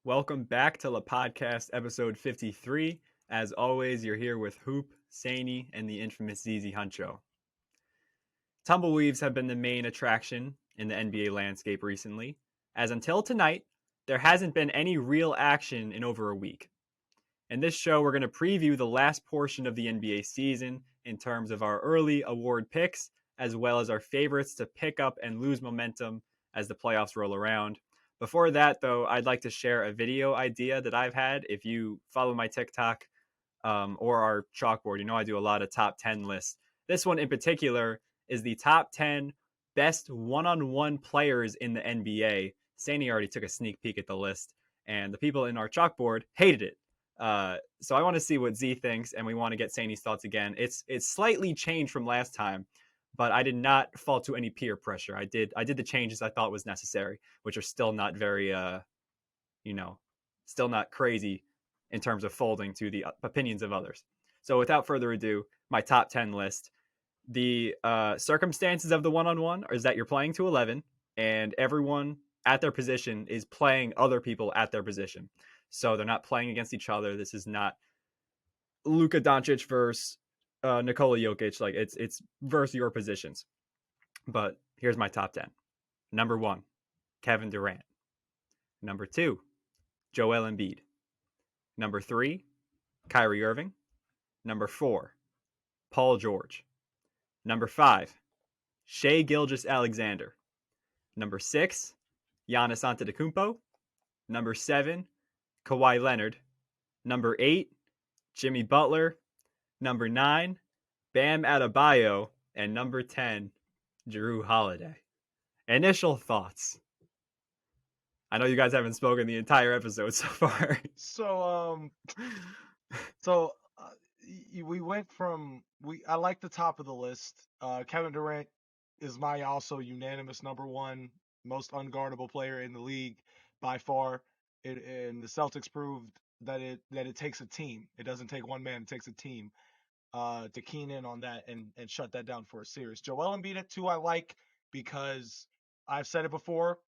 Welcome back to LePodcast episode 53. As always, you're here with Hoop, Sainey, and the infamous Zee Huncho. Tumbleweaves have been the main attraction in the NBA landscape recently, as until tonight, there hasn't been any real action in over a week. In this show, we're going to preview the last portion of the NBA season in terms of our early award picks, as well as our favorites to pick up and lose momentum as the playoffs roll around. Before that, though, I'd like to share a video idea that I've had. If you follow my TikTok or our chalkboard, you know I do a lot of top 10 lists. This one in particular is the top 10 best one-on-one players in the NBA. Sainey already took a sneak peek at the list, and the people in our chalkboard hated it. So I want to see what Z thinks, and we want to get Sainey's thoughts again. It's slightly changed from last time, but I did not fall to any peer pressure. I did the changes I thought was necessary, which are still not very, still not crazy in terms of folding to the opinions of others. So without further ado, my top 10 list. The circumstances of the one-on-one is that you're playing to 11, and everyone at their position is playing other people at their position. So they're not playing against each other. This is not Luka Doncic versus Nikola Jokic. Like it's versus your positions. But here's my top 10. Number 1, Kevin Durant. Number 2, Joel Embiid. Number 3, Kyrie Irving. Number 4, Paul George. Number 5, Shai Gilgeous-Alexander. Number 6, Giannis Antetokounmpo. Number 7, Kawhi Leonard. Number 8, Jimmy Butler. Number 9, Bam Adebayo. And number 10, Jrue Holiday. Initial thoughts. I know you guys haven't spoken the entire episode so far. We went from I like the top of the list. Kevin Durant is my also unanimous number 1 most unguardable player in the league by far. And the Celtics proved that it takes a team. It doesn't take one man. It takes a team to keen in on that and shut that down for a series. Joel Embiid at 2 I like because I've said it before.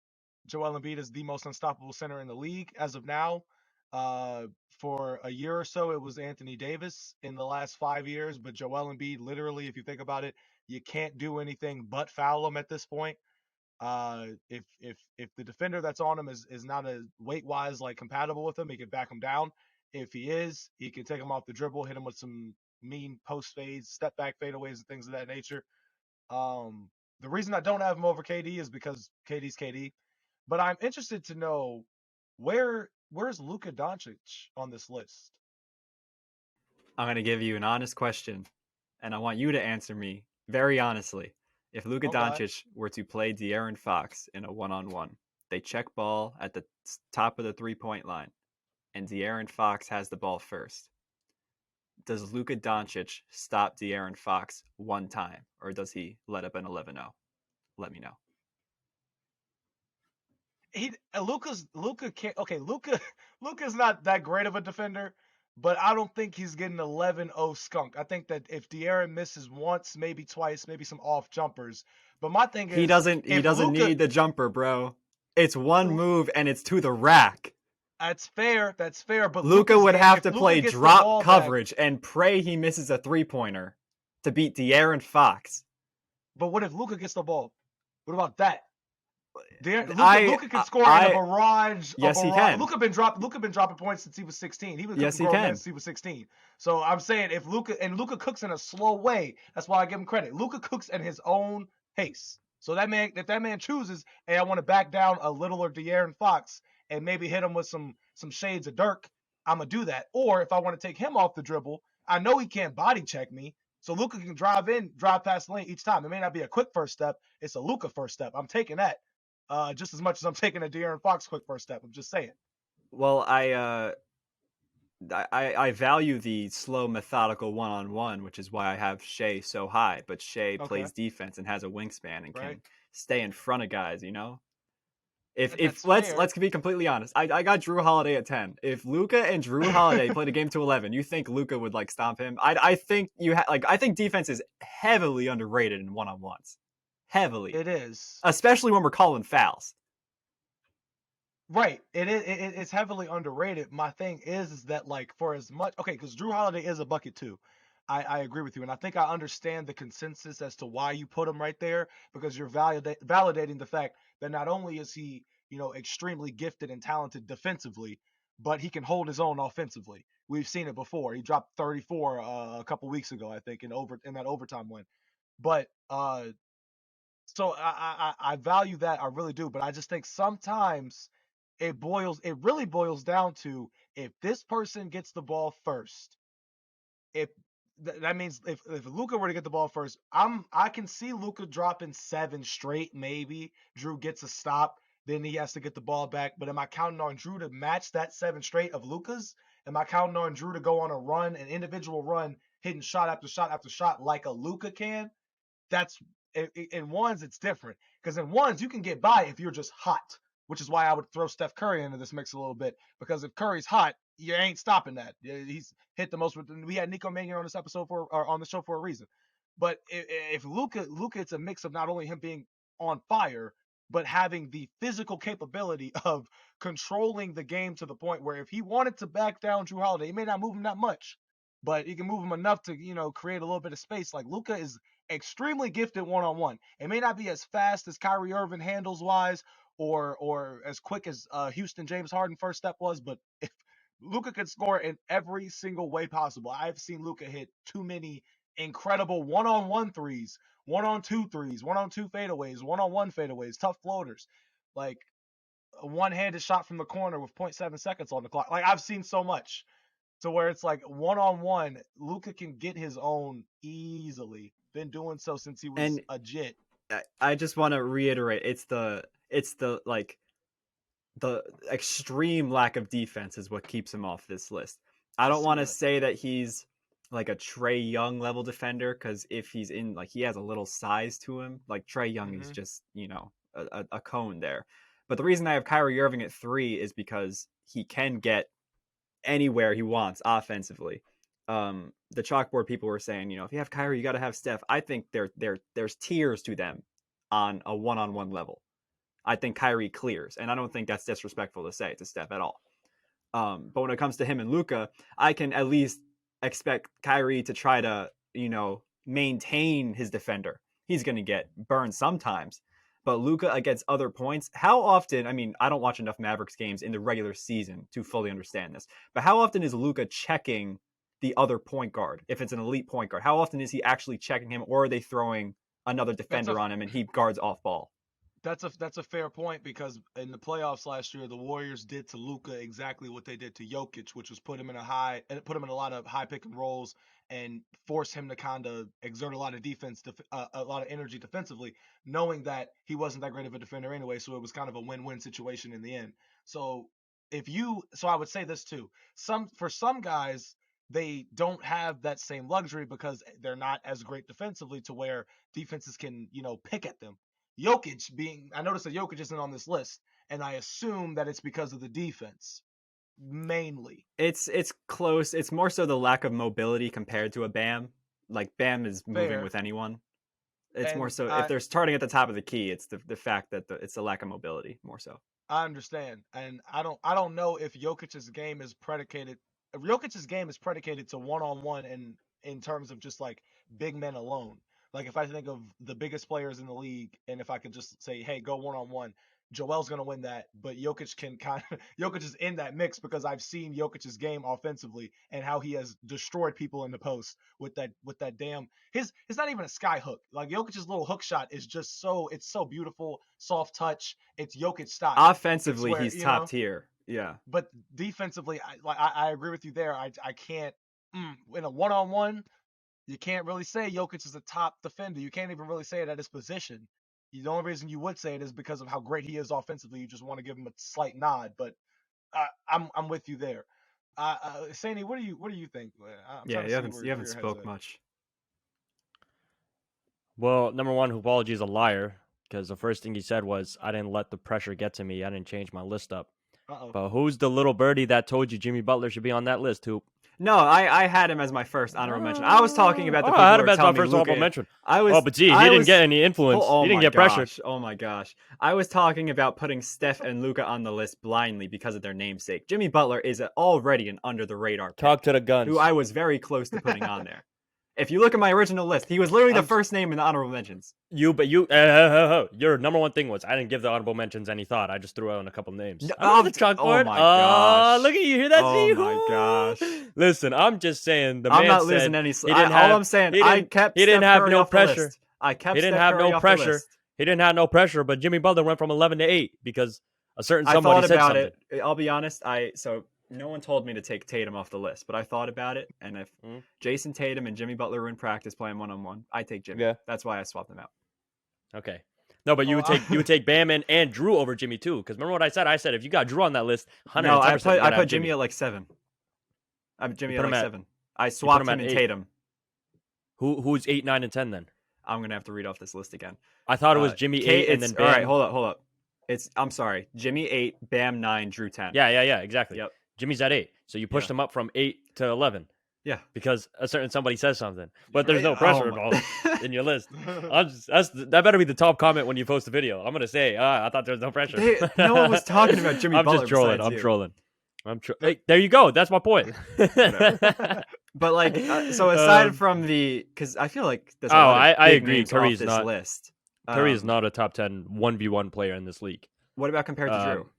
Joel Embiid is the most unstoppable center in the league as of now. For a year or so, it was Anthony Davis in the last 5 years, but Joel Embiid, literally, if you think about it, you can't do anything but foul him at this point. If the defender that's on him is not a weight wise like compatible with him, he can back him down. If he is, he can take him off the dribble, hit him with some mean post fades, step back fadeaways, and things of that nature. The reason I don't have him over KD is because KD's KD. But I'm interested to know where's Luka Doncic on this list? I'm going to give you an honest question, and I want you to answer me very honestly. If Luka Doncic were to play De'Aaron Fox in a one-on-one, they check ball at the top of the three-point line, and De'Aaron Fox has the ball first. Does Luka Doncic stop De'Aaron Fox one time, or does he let up an 11-0? Let me know. Luka's not that great of a defender, but I don't think he's getting 11-0 skunked. I think that if De'Aaron misses once, maybe twice, maybe some off jumpers. But my thing is he doesn't need the jumper, bro. It's one move and it's to the rack. That's fair. But Luka would have to play drop coverage and pray he misses a 3-pointer to beat De'Aaron Fox. But what if Luka gets the ball? What about that? Luka can score in a barrage. Yes, he can. Luka been dropping points since he was 16. He can. Since he was 16. So I'm saying if Luka cooks in a slow way, that's why I give him credit. Luka cooks at his own pace. So if that man chooses, hey, I want to back down a littler De'Aaron Fox and maybe hit him with some shades of Dirk, I'm gonna do that. Or if I want to take him off the dribble, I know he can't body check me. So Luka can drive past the lane each time. It may not be a quick first step. It's a Luka first step. I'm taking that. Just as much as I'm taking a De'Aaron Fox quick first step. I'm just saying. Well, I value the slow, methodical one-on-one, which is why I have Shai so high. But Shai plays defense and has a wingspan and can stay in front of guys. You know, if let's be completely honest, I got Jrue Holiday at 10. If Luka and Jrue Holiday played a game to 11, you think Luka would stomp him? I think I think defense is heavily underrated in one-on-ones. Heavily. It is. Especially when we're calling fouls. Right. It's heavily underrated. My thing is that like for as much because Drew Holiday is a bucket too. I agree with you, and I think I understand the consensus as to why you put him right there because you're validating the fact that not only is he extremely gifted and talented defensively, but he can hold his own offensively. We've seen it before. He dropped 34 a couple weeks ago, I think, in that overtime win. But so I value that, I really do, but I just think sometimes it really boils down to if this person gets the ball first. If that means if Luka were to get the ball first, I can see Luka dropping 7 straight. Maybe Drew gets a stop, then he has to get the ball back. But am I counting on Drew to match that 7 straight of Luka's? Am I counting on Drew to go on a run, an individual run, hitting shot after shot after shot like a Luka can? That's in ones it's different because in ones you can get by if you're just hot, which is why I would throw Steph Curry into this mix a little bit because if Curry's hot, you ain't stopping that. He's hit the most. We had Nico Mannion on this episode or on the show for a reason. But if Luka, it's a mix of not only him being on fire, but having the physical capability of controlling the game to the point where if he wanted to back down Drew Holiday, he may not move him that much, but he can move him enough to create a little bit of space. Like Luka is extremely gifted one-on-one. It may not be as fast as Kyrie Irving handles wise or as quick as Houston James Harden first step was, but if Luka could score in every single way possible. I've seen Luka hit too many incredible one-on-one threes, one-on-two threes, one-on-two fadeaways, one-on-one fadeaways, tough floaters. Like a one-handed shot from the corner with 0.7 seconds on the clock. Like I've seen so much to where it's like one-on-one, Luka can get his own easily. Been doing so since he was And a jit. I just want to reiterate, it's the like the extreme lack of defense is what keeps him off this list. I don't want to say that he's like a Trae Young level defender because if he's in like he has a little size to him, like Trae Young is just a cone there. But the reason I have Kyrie Irving at 3 is because he can get anywhere he wants offensively. The chalkboard people were saying, if you have Kyrie, you got to have Steph. I think there's tiers to them on a one-on-one level. I think Kyrie clears, and I don't think that's disrespectful to say to Steph at all. But when it comes to him and Luka, I can at least expect Kyrie to try to, maintain his defender. He's going to get burned sometimes. But Luka against other points, how often, I mean, I don't watch enough Mavericks games in the regular season to fully understand this, but how often is Luka checking the other point guard if it's an elite point guard? How often is he actually checking him, or are they throwing another defender on him and he guards off ball? That's a fair point because in the playoffs last year, the Warriors did to Luka exactly what they did to Jokic, which was put him in a lot of high pick and rolls and force him to kind of exert a lot of defense, a lot of energy defensively, knowing that he wasn't that great of a defender anyway. So it was kind of a win-win situation in the end. So I would say this too. For some guys, they don't have that same luxury because they're not as great defensively to where defenses can, pick at them. I noticed that Jokic isn't on this list, and I assume that it's because of the defense, mainly. It's close. It's more so the lack of mobility compared to a Bam. Like Bam is moving with anyone. It's more so if they're starting at the top of the key, it's the fact that it's the lack of mobility more so. I understand, and I don't know if Jokic's game is predicated. Jokic's game is predicated to one-on-one and in terms of just like big men alone. Like if I think of the biggest players in the league, and if I could just say, "Hey, go one-on-one," Joel's gonna win that, but Jokic can Jokic is in that mix because I've seen Jokic's game offensively and how he has destroyed people in the post with that damn it's not even a sky hook. Like Jokic's little hook shot is just it's so beautiful, soft touch. It's Jokic style. Offensively, he's top tier. Yeah. But defensively, I agree with you there. I can't in a one-on-one. You can't really say Jokic is a top defender. You can't even really say it at his position. The only reason you would say it is because of how great he is offensively. You just want to give him a slight nod, but I'm with you there. Sainey, what do you think? You haven't spoke much. Well, number one, Hoopology is a liar because the first thing he said was, "I didn't let the pressure get to me. I didn't change my list up." Uh-oh. But who's the little birdie that told you Jimmy Butler should be on that list, Hoop? No, I had him as my first honorable mention. I was talking about the people I had who him were as my telling me first honorable Luka. mention. I was. But gee, he I didn't was, get any influence. Oh he didn't my get gosh! pressure. Oh my gosh! I was talking about putting Steph and Luka on the list blindly because of their namesake. Jimmy Butler is already an under the radar pick, Talk to the guns. who I was very close to putting on there. If you look at my original list, he was literally the first name in the honorable mentions. Your number one thing was I didn't give the honorable mentions any thought. I just threw out a couple names. No, I'm the chalkboard. oh my gosh! Look at you, hear that? Oh my gosh! Listen, I'm just saying. I'm not losing any. All I'm saying, I kept. He didn't have Curry no off the pressure. list. I kept. He didn't Steph have Curry no off pressure. The list. He didn't have no pressure. But Jimmy Butler went from 11 to 8 because a certain I somebody thought said about something. it. I'll be honest. No one told me to take Tatum off the list, but I thought about it, and if Jason Tatum and Jimmy Butler were in practice playing 1-on-1, I take Jimmy. Yeah. That's why I swapped them out. Okay. No, but you would take Bam and Drew over Jimmy too. Because remember what I said? I said if you got Drew on that list, 110%. No, I put Jimmy at like 7. I'm Jimmy at put him like at- 7. I swapped him at and 8. Tatum. Who's 8, 9, and 10 then? I'm gonna have to read off this list again. I thought it was Jimmy 8 and then Bam. All right, hold up. I'm sorry. Jimmy 8, Bam 9, Drew 10. Yeah, exactly. Yep. Jimmy's at 8, so you pushed him up from 8 to 11. Yeah, because a certain somebody says something, but there's no Oh pressure my- involved in your list. That better be the top comment when you post the video. I'm gonna say, I thought there was no pressure. No one was talking about Jimmy I'm Butler. just trolling. besides I'm you. trolling. Hey, there you go. That's my point. But like, so aside from because I feel like there's a Oh, lot of I big agree. names Curry's off this not- list. Curry is not a top 10 1v1 player in this league. What about compared to Drew?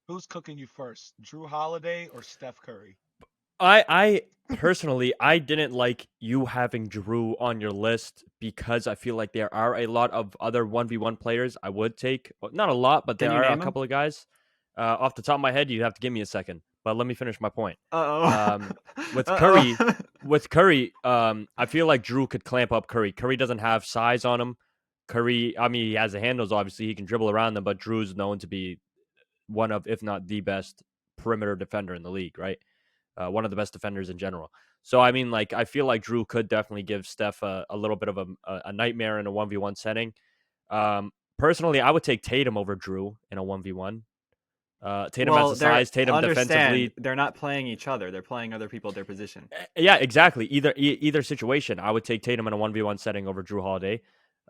Who's cooking you first, Drew Holiday or Steph Curry? I personally, I didn't like you having Drew on your list because I feel like there are a lot of other 1v1 players I would take. Well, not a lot, but there Can you are a name couple of guys. Off the top of my head, you'd have to give me a second. But let me finish my point. With Curry, I feel like Drew could clamp up Curry. Curry doesn't have size on him. Curry, I mean, he has the handles, obviously. He can dribble around them, but Drew's known to be one of, if not the best perimeter defender in the league, right? One of the best defenders in general. So, I mean, like, I feel like Drew could definitely give Steph a little bit of a nightmare in a 1v1 setting. Personally, I would take Tatum over Drew in a 1v1. Tatum has the size. Tatum defensively. They're not playing each other. They're playing other people at their position. Yeah, exactly. Either situation, I would take Tatum in a 1v1 setting over Drew Holiday.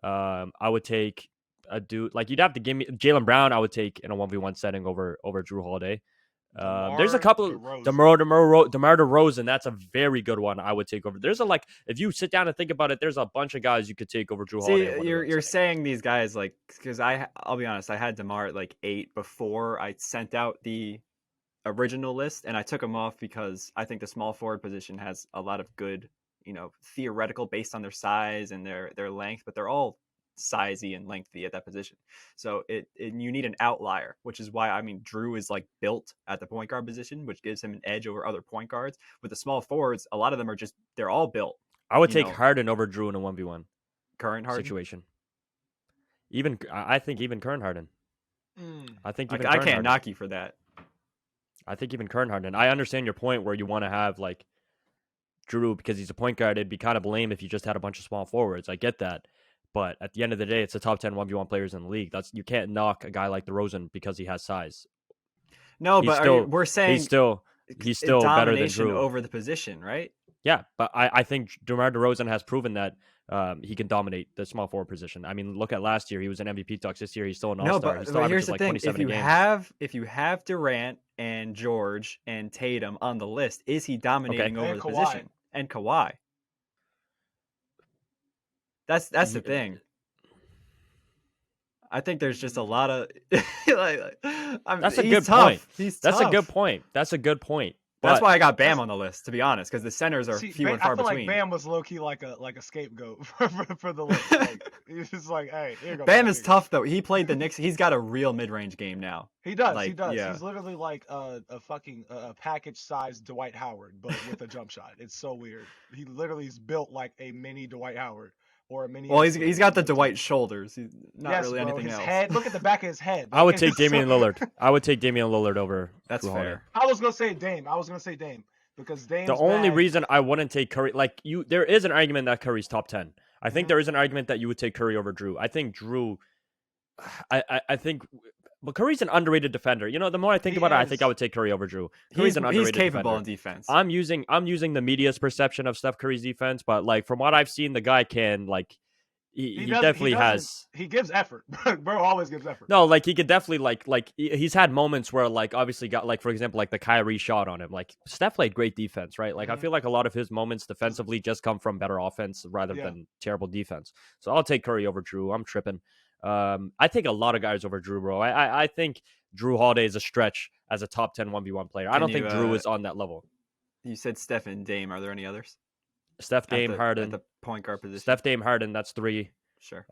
I would take a dude like you'd have to give me Jaylen Brown. I would take in a 1v1 setting over Drew Holiday. There's a couple DeMar DeRozan. That's a very good one. I would take over. There's if you sit down and think about it, there's a bunch of guys you could take over Drew Holiday. See, you're saying these guys like because I'll be honest, I had DeMar at like 8 before I sent out the original list, and I took him off because I think the small forward position has a lot of good, theoretical based on their size and their length, but they're all sizey and lengthy at that position. So you need an outlier, which is why Drew is like built at the point guard position, which gives him an edge over other point guards. With the small forwards, a lot of them are they're all built. I would take Harden over Drew in a 1v1 current Harden situation. I think even current Harden. I think even I can't knock you for that. I think even current Harden. I understand your point where you want to have like Drew because he's a point guard. It'd be kind of lame if you just had a bunch of small forwards. I get that. But at the end of the day, it's the top 10 1v1 players in the league. You can't knock a guy like DeRozan because he has size. No, we're saying he's still better than Drew over the position, right? Yeah, but I think DeMar DeRozan has proven that he can dominate the small forward position. I mean, look at last year; he was an MVP talks. This year, he's still an all-star. No, he still but here's averages the like thing: 27 if you have Durant and George and Tatum on the list, is he dominating over the position? And Kawhi. That's the thing. I think there's just a lot of that's a good point. That's a good point. That's a good point. That's why I got Bam on the list, to be honest, because the centers are few and far between. I feel like Bam was low key like a scapegoat for the list. Like, he's just like, hey, here you go. Bam is tough though. He played the Knicks. He's got a real mid-range game now. He does. Like, he does. yeah. He's literally like a fucking package-sized Dwight Howard, but with a jump shot. It's so weird. He literally is built like a mini Dwight Howard. Or a mini. Well, he's got the Dwight shoulders. He's not really anything his else. Head. Look at the back of his head. I would take Damian Lillard. I would take Damian Lillard over. That's Drew fair. Holiday. I was gonna say Dame because Dame's the only bag... reason I wouldn't take Curry, there is an argument that Curry's top 10. I think there is an argument that you would take Curry over Drew. I think Drew. I think But Curry's an underrated defender. You know, the more I think about it, I think I would take Curry over Drew. Curry's an underrated he's capable defender. in defense. I'm using the media's perception of Steph Curry's defense, but like from what I've seen, the guy can like he definitely has. He gives effort. Bro always gives effort. No, like he could definitely like he's had moments where like obviously got like for example like the Kyrie shot on him. Like Steph played great defense, right? Like I feel like a lot of his moments defensively just come from better offense rather than terrible defense. So I'll take Curry over Drew. I'm tripping. I take a lot of guys over Drew, bro. I think Drew Holiday is a stretch as a top 10 1v1 player. I don't think Drew is on that level. You said Steph and Dame. Are there any others? Steph, Dame, Harden. At the point guard position. Steph, Dame, Harden, that's 3. Sure.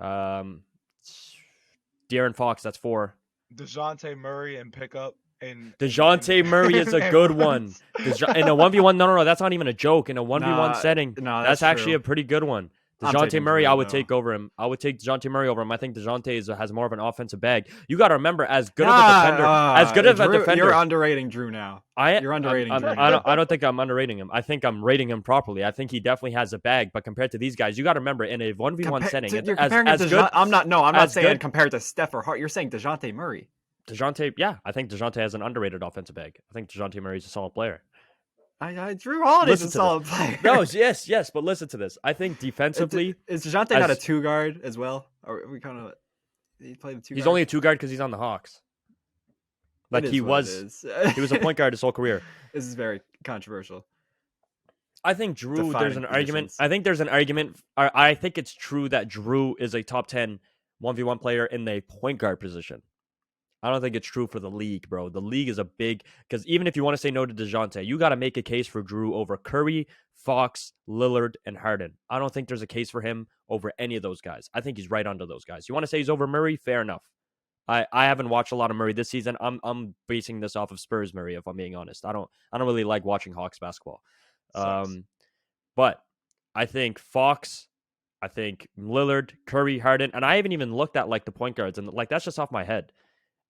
De'Aaron Fox, that's 4. DeJounte Murray and pickup. DeJounte Murray is a good one. In a 1v1, no, that's not even a joke. In a 1v1 setting, that's actually a pretty good one. DeJounte Murray, I would take over him. I would take DeJounte Murray over him. I think DeJounte has more of an offensive bag. You got to remember, as good of a defender, you're underrating Drew now. You're underrating Drew. I don't think I'm underrating him. I think I'm rating him properly. I think he definitely has a bag. But compared to these guys, you got to remember, in a 1v1 setting, you're comparing it to good. I'm not saying compared to Steph or Hart. You're saying DeJounte Murray. I think DeJounte has an underrated offensive bag. I think DeJounte Murray's a solid player. Drew Holiday's a solid player. No, yes, but listen to this. I think defensively, is DeJounte not a 2 guard as well? Or we kind of he played the 2 guard? He's only a 2 guard because he's on the Hawks. Like he was a point guard his whole career. This is very controversial. I think Drew. There's an argument. I think there's an argument. I think it's true that Drew is a top 10 1v1 player in the point guard position. I don't think it's true for the league, bro. The league is a big, because even if you want to say no to DeJounte, you got to make a case for Drew over Curry, Fox, Lillard, and Harden. I don't think there's a case for him over any of those guys. I think he's right under those guys. You want to say he's over Murray? Fair enough. I haven't watched a lot of Murray this season. I'm basing this off of Spurs Murray, if I'm being honest. I don't really like watching Hawks basketball. But I think Fox, I think Lillard, Curry, Harden, and I haven't even looked at like the point guards, and like that's just off my head.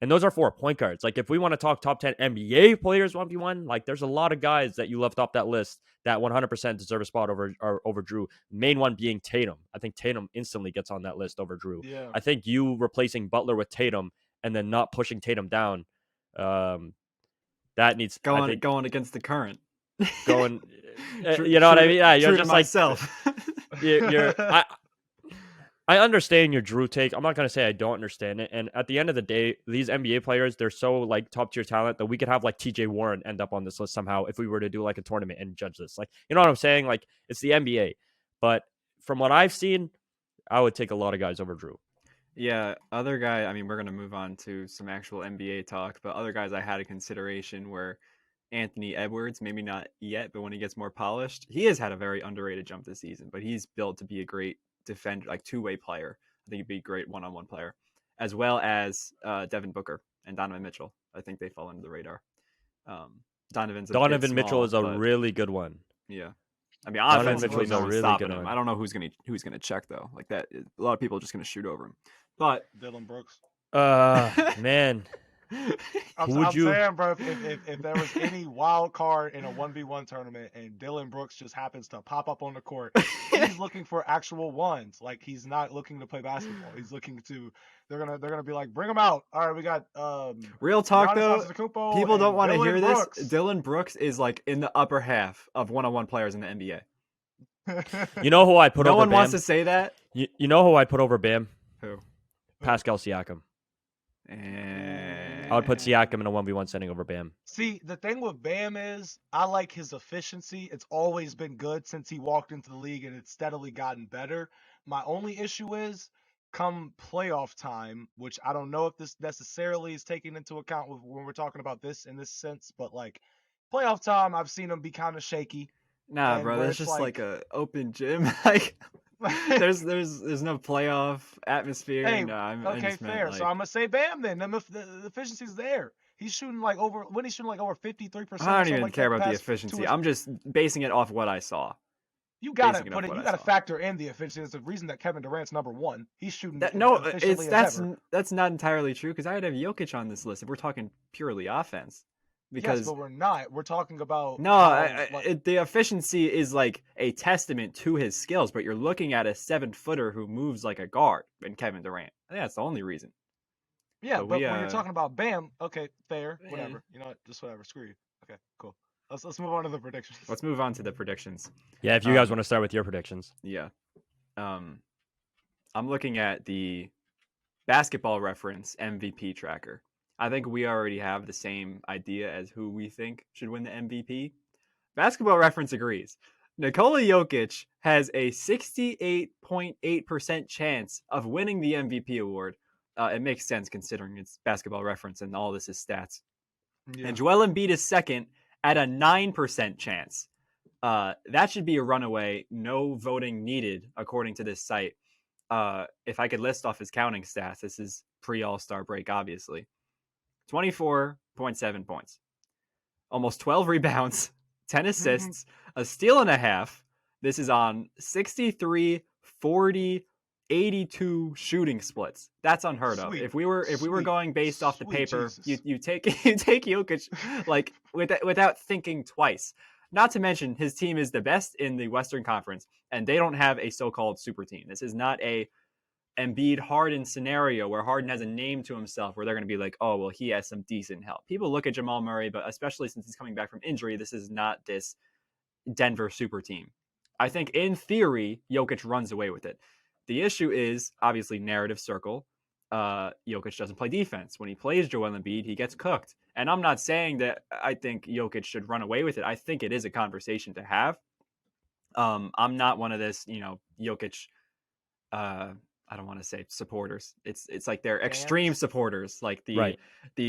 And those are 4 point guards. Like, if we want to talk top 10 NBA players 1v1, like, there's a lot of guys that you left off that list that 100% deserve a spot over Drew. Main one being Tatum. I think Tatum instantly gets on that list over Drew. Yeah. I think you replacing Butler with Tatum and then not pushing Tatum down, that needs... Going against the current. You know what I mean? Yeah, you're just like... myself. I understand your Drew take. I'm not going to say I don't understand it. And at the end of the day, these NBA players, they're so like top tier talent that we could have like TJ Warren end up on this list somehow if we were to do like a tournament and judge this. Like, you know what I'm saying? Like, it's the NBA. But from what I've seen, I would take a lot of guys over Drew. Yeah, other guy, I mean, we're going to move on to some actual NBA talk, but other guys I had in consideration were Anthony Edwards, maybe not yet, but when he gets more polished, he has had a very underrated jump this season, but he's built to be a great defender, like 2-way player. I think he'd be a great 1-on-1 player, as well as Devin Booker and Donovan Mitchell. I think they fall under the radar. Donovan Mitchell is a really good one. Yeah, I mean, offensively, no one's stopping him. I don't know who's gonna check though. Like that, a lot of people are just gonna shoot over him. But Dylan Brooks. Man. I'm saying, bro, if there was any wild card in a 1v1 tournament and Dylan Brooks just happens to pop up on the court, he's looking for actual ones. Like, he's not looking to play basketball. He's looking to they're gonna be like, bring him out. All right, we got real talk though. People don't want to hear this. Dylan Brooks is like in the upper half of 1-on-1 players in the NBA. You know who I put over Bam? No one wants to say that. You know who I put over Bam? Who? Pascal Siakam. I would put Siakam in a 1v1 setting over Bam. See, the thing with Bam is I like his efficiency. It's always been good since he walked into the league, and it's steadily gotten better. My only issue is come playoff time, which I don't know if this necessarily is taken into account when we're talking about this in this sense, but like playoff time, I've seen him be kind of shaky. Nah, bro, that's just like a open gym. Like there's no playoff atmosphere. Hey, no, okay, fair. So I'm gonna say Bam then. The efficiency's there. He's shooting like over 53%. I don't even care about the efficiency. I'm just basing it off what I saw. You gotta put it. You gotta factor in the efficiency. There's a reason that Kevin Durant's number 1. He's shooting. That's not entirely true because I'd have Jokic on this list if we're talking purely offense. Because yes, but we're not. We're talking about the efficiency is like a testament to his skills, but you're looking at a 7-footer who moves like a guard in Kevin Durant. I think that's the only reason. Yeah, But but we when you're talking about Bam, okay, fair, whatever. You know what? Just whatever. Screw you. Okay, cool. Let's move on to the predictions. let's move on to the predictions. Yeah, if you guys want to start with your predictions. Yeah. I'm looking at the Basketball Reference MVP tracker. I think we already have the same idea as who we think should win the MVP. Basketball Reference agrees. Nikola Jokic has a 68.8% chance of winning the MVP award. It makes sense considering it's Basketball Reference and all this is stats. Yeah. And Joel Embiid is second at a 9% chance. That should be a runaway, no voting needed, according to this site. If I could list off his counting stats, this is pre-All-Star break, obviously. 24.7 points, almost 12 rebounds, 10 assists, a steal and a half. This is on 63, 40, 82 shooting splits. That's unheard of. If we were going based off the paper, you take Jokic like without thinking twice. Not to mention his team is the best in the Western Conference, and they don't have a so-called super team. This is not a Embiid Harden scenario where Harden has a name to himself where they're going to be like, oh, well, he has some decent help. People look at Jamal Murray, but especially since he's coming back from injury, this is not this Denver super team. I think in theory, Jokic runs away with it. The issue is obviously narrative circle. Jokic doesn't play defense. When he plays Joel Embiid, he gets cooked. And I'm not saying that I think Jokic should run away with it. I think it is a conversation to have. I'm not one of this, Jokic, I don't want to say supporters. It's like they're extreme supporters, like the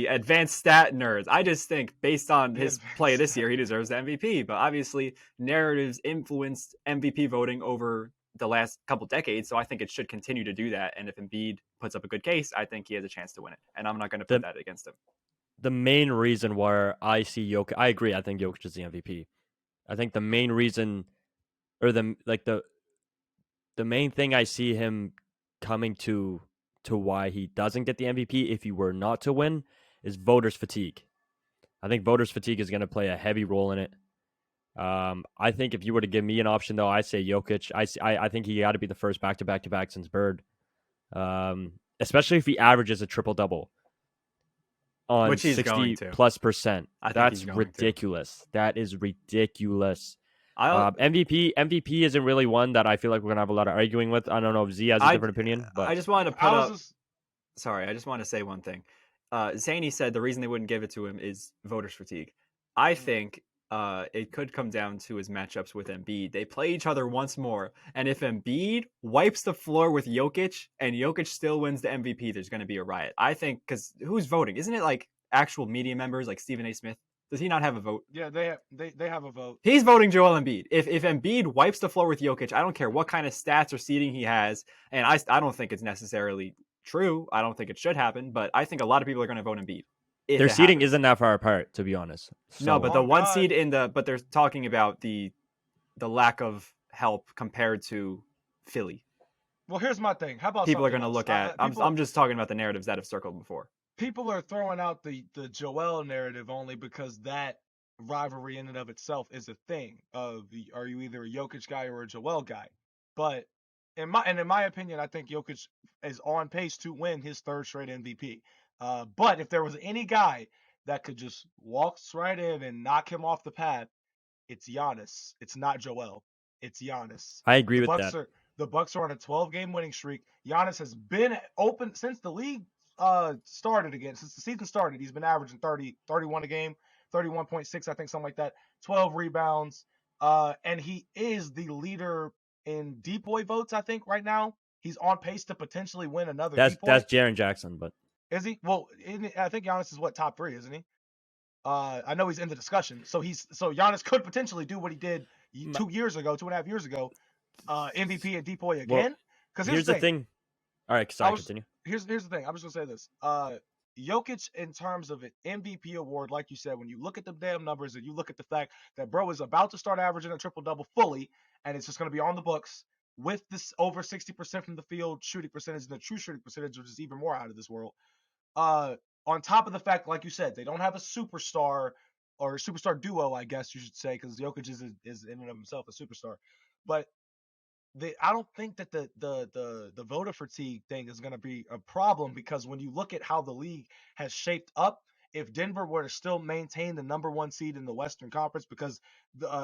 advanced stat nerds. I just think based on his play this year, he deserves the MVP. But obviously, narratives influenced MVP voting over the last couple decades, so I think it should continue to do that. And if Embiid puts up a good case, I think he has a chance to win it. And I'm not going to put that against him. The main reason where I see Jokic, I agree. I think Jokic is the MVP. I think the main reason, or the main thing I see him coming to why he doesn't get the MVP if he were not to win is voters fatigue. I think voters fatigue is going to play a heavy role in it. I think if you were to give me an option, though, I say Jokic. I think he got to be the first back-to-back since Bird, especially if he averages a triple-double on which he's 60+%. That's ridiculous. That is ridiculous. MVP isn't really one that I feel like we're gonna have a lot of arguing with. I don't know if Z has a different opinion, but I just wanted to put up. Sorry, I just want to say one thing. Sainey said the reason they wouldn't give it to him is voters fatigue. I think it could come down to his matchups with Embiid. They play each other once more, and if Embiid wipes the floor with Jokic and Jokic still wins the MVP, there's going to be a riot. I think because who's voting? Isn't it like actual media members like Stephen A. Smith? Does he not have a vote? Yeah, they have a vote. He's voting Joel Embiid. If Embiid wipes the floor with Jokic, I don't care what kind of stats or seeding he has, and I don't think it's necessarily true. I don't think it should happen, but I think a lot of people are going to vote Embiid. Their seeding isn't that far apart, to be honest. So, no, but the one seed but they're talking about the lack of help compared to Philly. Well, here's my thing. How about people are going to look at? I'm just talking about the narratives that have circled before. People are throwing out the Joel narrative only because that rivalry in and of itself is a thing. Are you either a Jokic guy or a Joel guy? But in my opinion, I think Jokic is on pace to win his third straight MVP. But if there was any guy that could just walk right in and knock him off the path, it's Giannis. It's not Joel. It's Giannis. I agree with that. The Bucks are on a 12-game winning streak. Giannis has been open since the league started again. Since the season started, he's been averaging 31 a game, 31.6, I think, something like that. 12 rebounds. And he is the leader in DPOY votes, I think, right now. He's on pace to potentially win another DPOY. That's Jaren Jackson, but is he? Well, I think Giannis is top 3, isn't he? I know he's in the discussion. So Giannis could potentially do what he did 2.5 years ago, MVP and DPOY again. Because here's the thing. All right, sorry, continue. Here's the thing. I'm just gonna say this. Jokic, in terms of an MVP award, like you said, when you look at the damn numbers and you look at the fact that bro is about to start averaging a triple-double fully, and it's just gonna be on the books with this over 60% from the field shooting percentage and the true shooting percentage, which is even more out of this world. On top of the fact, like you said, they don't have a superstar or a superstar duo, I guess you should say, because Jokic is in and of himself a superstar. But I don't think that the voter fatigue thing is going to be a problem, because when you look at how the league has shaped up, if Denver were to still maintain the number 1 seed in the Western Conference, because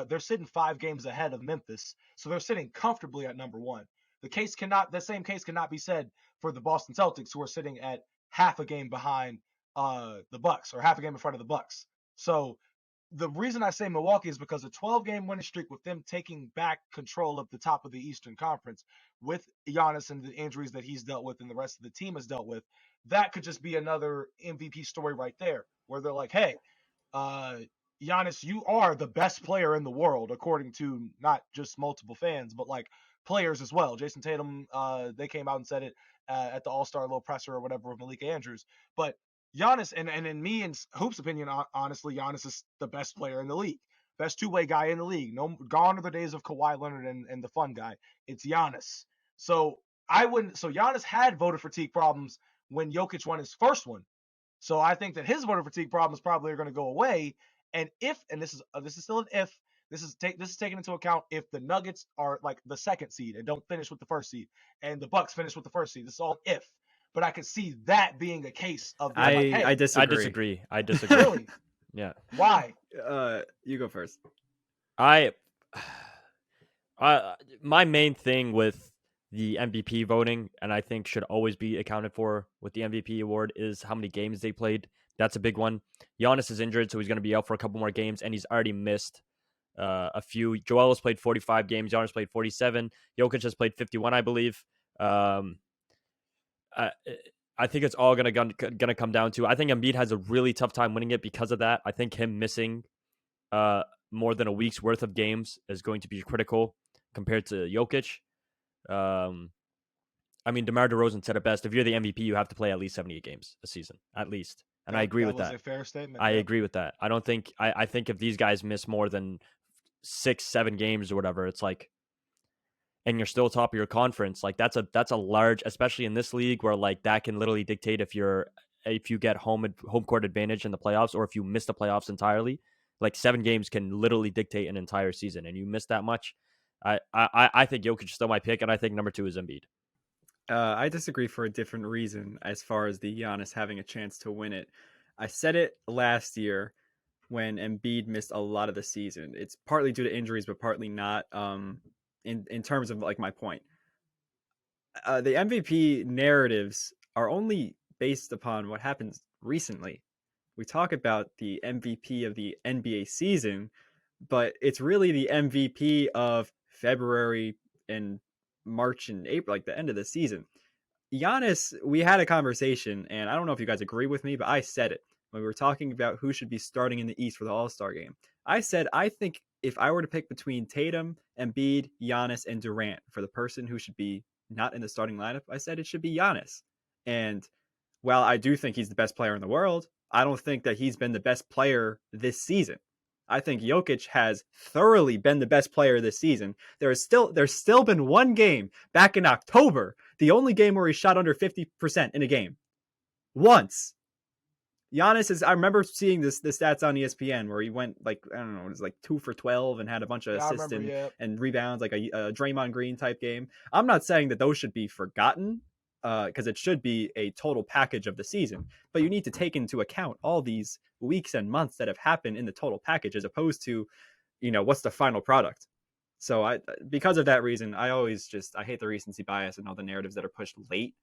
they're sitting 5 games ahead of Memphis, so they're sitting comfortably at number 1. The same case cannot be said for the Boston Celtics, who are sitting at half a game behind the Bucks, or half a game in front of the Bucks. So the reason I say Milwaukee is because a 12-game winning streak, with them taking back control of the top of the Eastern Conference, with Giannis and the injuries that he's dealt with and the rest of the team has dealt with, that could just be another MVP story right there, where they're like, hey, uh, Giannis, you are the best player in the world, according to not just multiple fans, but like players as well. Jason Tatum, they came out and said it at the All-Star little presser or whatever with Malika Andrews. But Giannis, and in me and Hoop's opinion, honestly, Giannis is the best player in the league, best two-way guy in the league. No, gone are the days of Kawhi Leonard and the fun guy. It's Giannis. So Giannis had voter fatigue problems when Jokic won his first one. So I think that his voter fatigue problems probably are going to go away. And this is still an if. This is taken into account if the Nuggets are like the 2nd seed and don't finish with the 1st seed, and the Bucks finish with the 1st seed. This is all if. But I could see that being a case of them, like, hey, I disagree. I disagree. Really? Yeah. Why? You go first. My main thing with the MVP voting, and I think should always be accounted for with the MVP award, is how many games they played. That's a big one. Giannis is injured, so he's going to be out for a couple more games, and he's already missed a few. Joel has played 45 games. Giannis played 47. Jokic has played 51, I believe. I think it's all gonna come down to, I think Embiid has a really tough time winning it because of that. I think him missing more than a week's worth of games is going to be critical compared to Jokic. I mean, DeMar DeRozan said it best: if you're the MVP, you have to play at least 78 games a season, at least. And I agree with that. That was a fair statement. I agree with that. I don't think I think if these guys miss more than 6-7 games or whatever, it's like, and you're still top of your conference, like that's a large, especially in this league where like that can literally dictate if you get home court advantage in the playoffs, or if you miss the playoffs entirely. Like 7 games can literally dictate an entire season, and you miss that much. I think Jokic is still my pick, and I think number 2 is Embiid. I disagree for a different reason as far as the Giannis having a chance to win it. I said it last year when Embiid missed a lot of the season. It's partly due to injuries, but partly not. In terms of like my point, the MVP narratives are only based upon what happens recently. We talk about the MVP of the NBA season, but it's really the MVP of February and March and April, like the end of the season. Giannis, we had a conversation, and I don't know if you guys agree with me, but I said it when we were talking about who should be starting in the East for the All-Star game. I said, I think if I were to pick between Tatum, Embiid, Giannis, and Durant for the person who should be not in the starting lineup, I said it should be Giannis. And while I do think he's the best player in the world, I don't think that he's been the best player this season. I think Jokic has thoroughly been the best player this season. There's still been one game back in October, the only game where he shot under 50% in a game. Once. Giannis is, I remember seeing the stats on ESPN where he went like, I don't know, it was like 2 for 12 and had a bunch of assists and rebounds, like a Draymond Green type game. I'm not saying that those should be forgotten, because it should be a total package of the season. But you need to take into account all these weeks and months that have happened in the total package, as opposed to, what's the final product. So because of that reason, I hate the recency bias and all the narratives that are pushed late,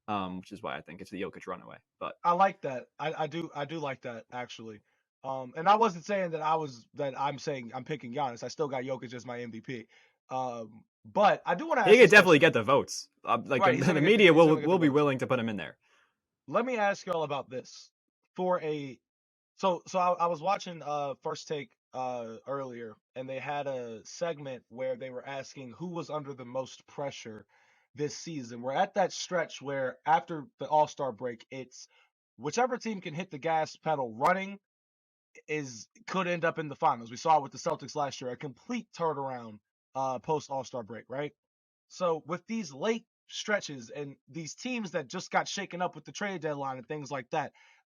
which is why I think it's the Jokic runaway. But I like that. I do like that, actually. And I wasn't saying I'm saying I'm picking Giannis. I still got Jokic as my MVP. But I do want to ask. He could definitely get the votes. Right, the media will be willing to put him in there. Let me ask y'all about this. So I was watching First Take earlier, and they had a segment where they were asking who was under the most pressure this season. We're at that stretch where after the All-Star break, it's whichever team can hit the gas pedal running could end up in the finals. We saw it with the Celtics last year, a complete turnaround post All-Star break, right? So with these late stretches and these teams that just got shaken up with the trade deadline and things like that,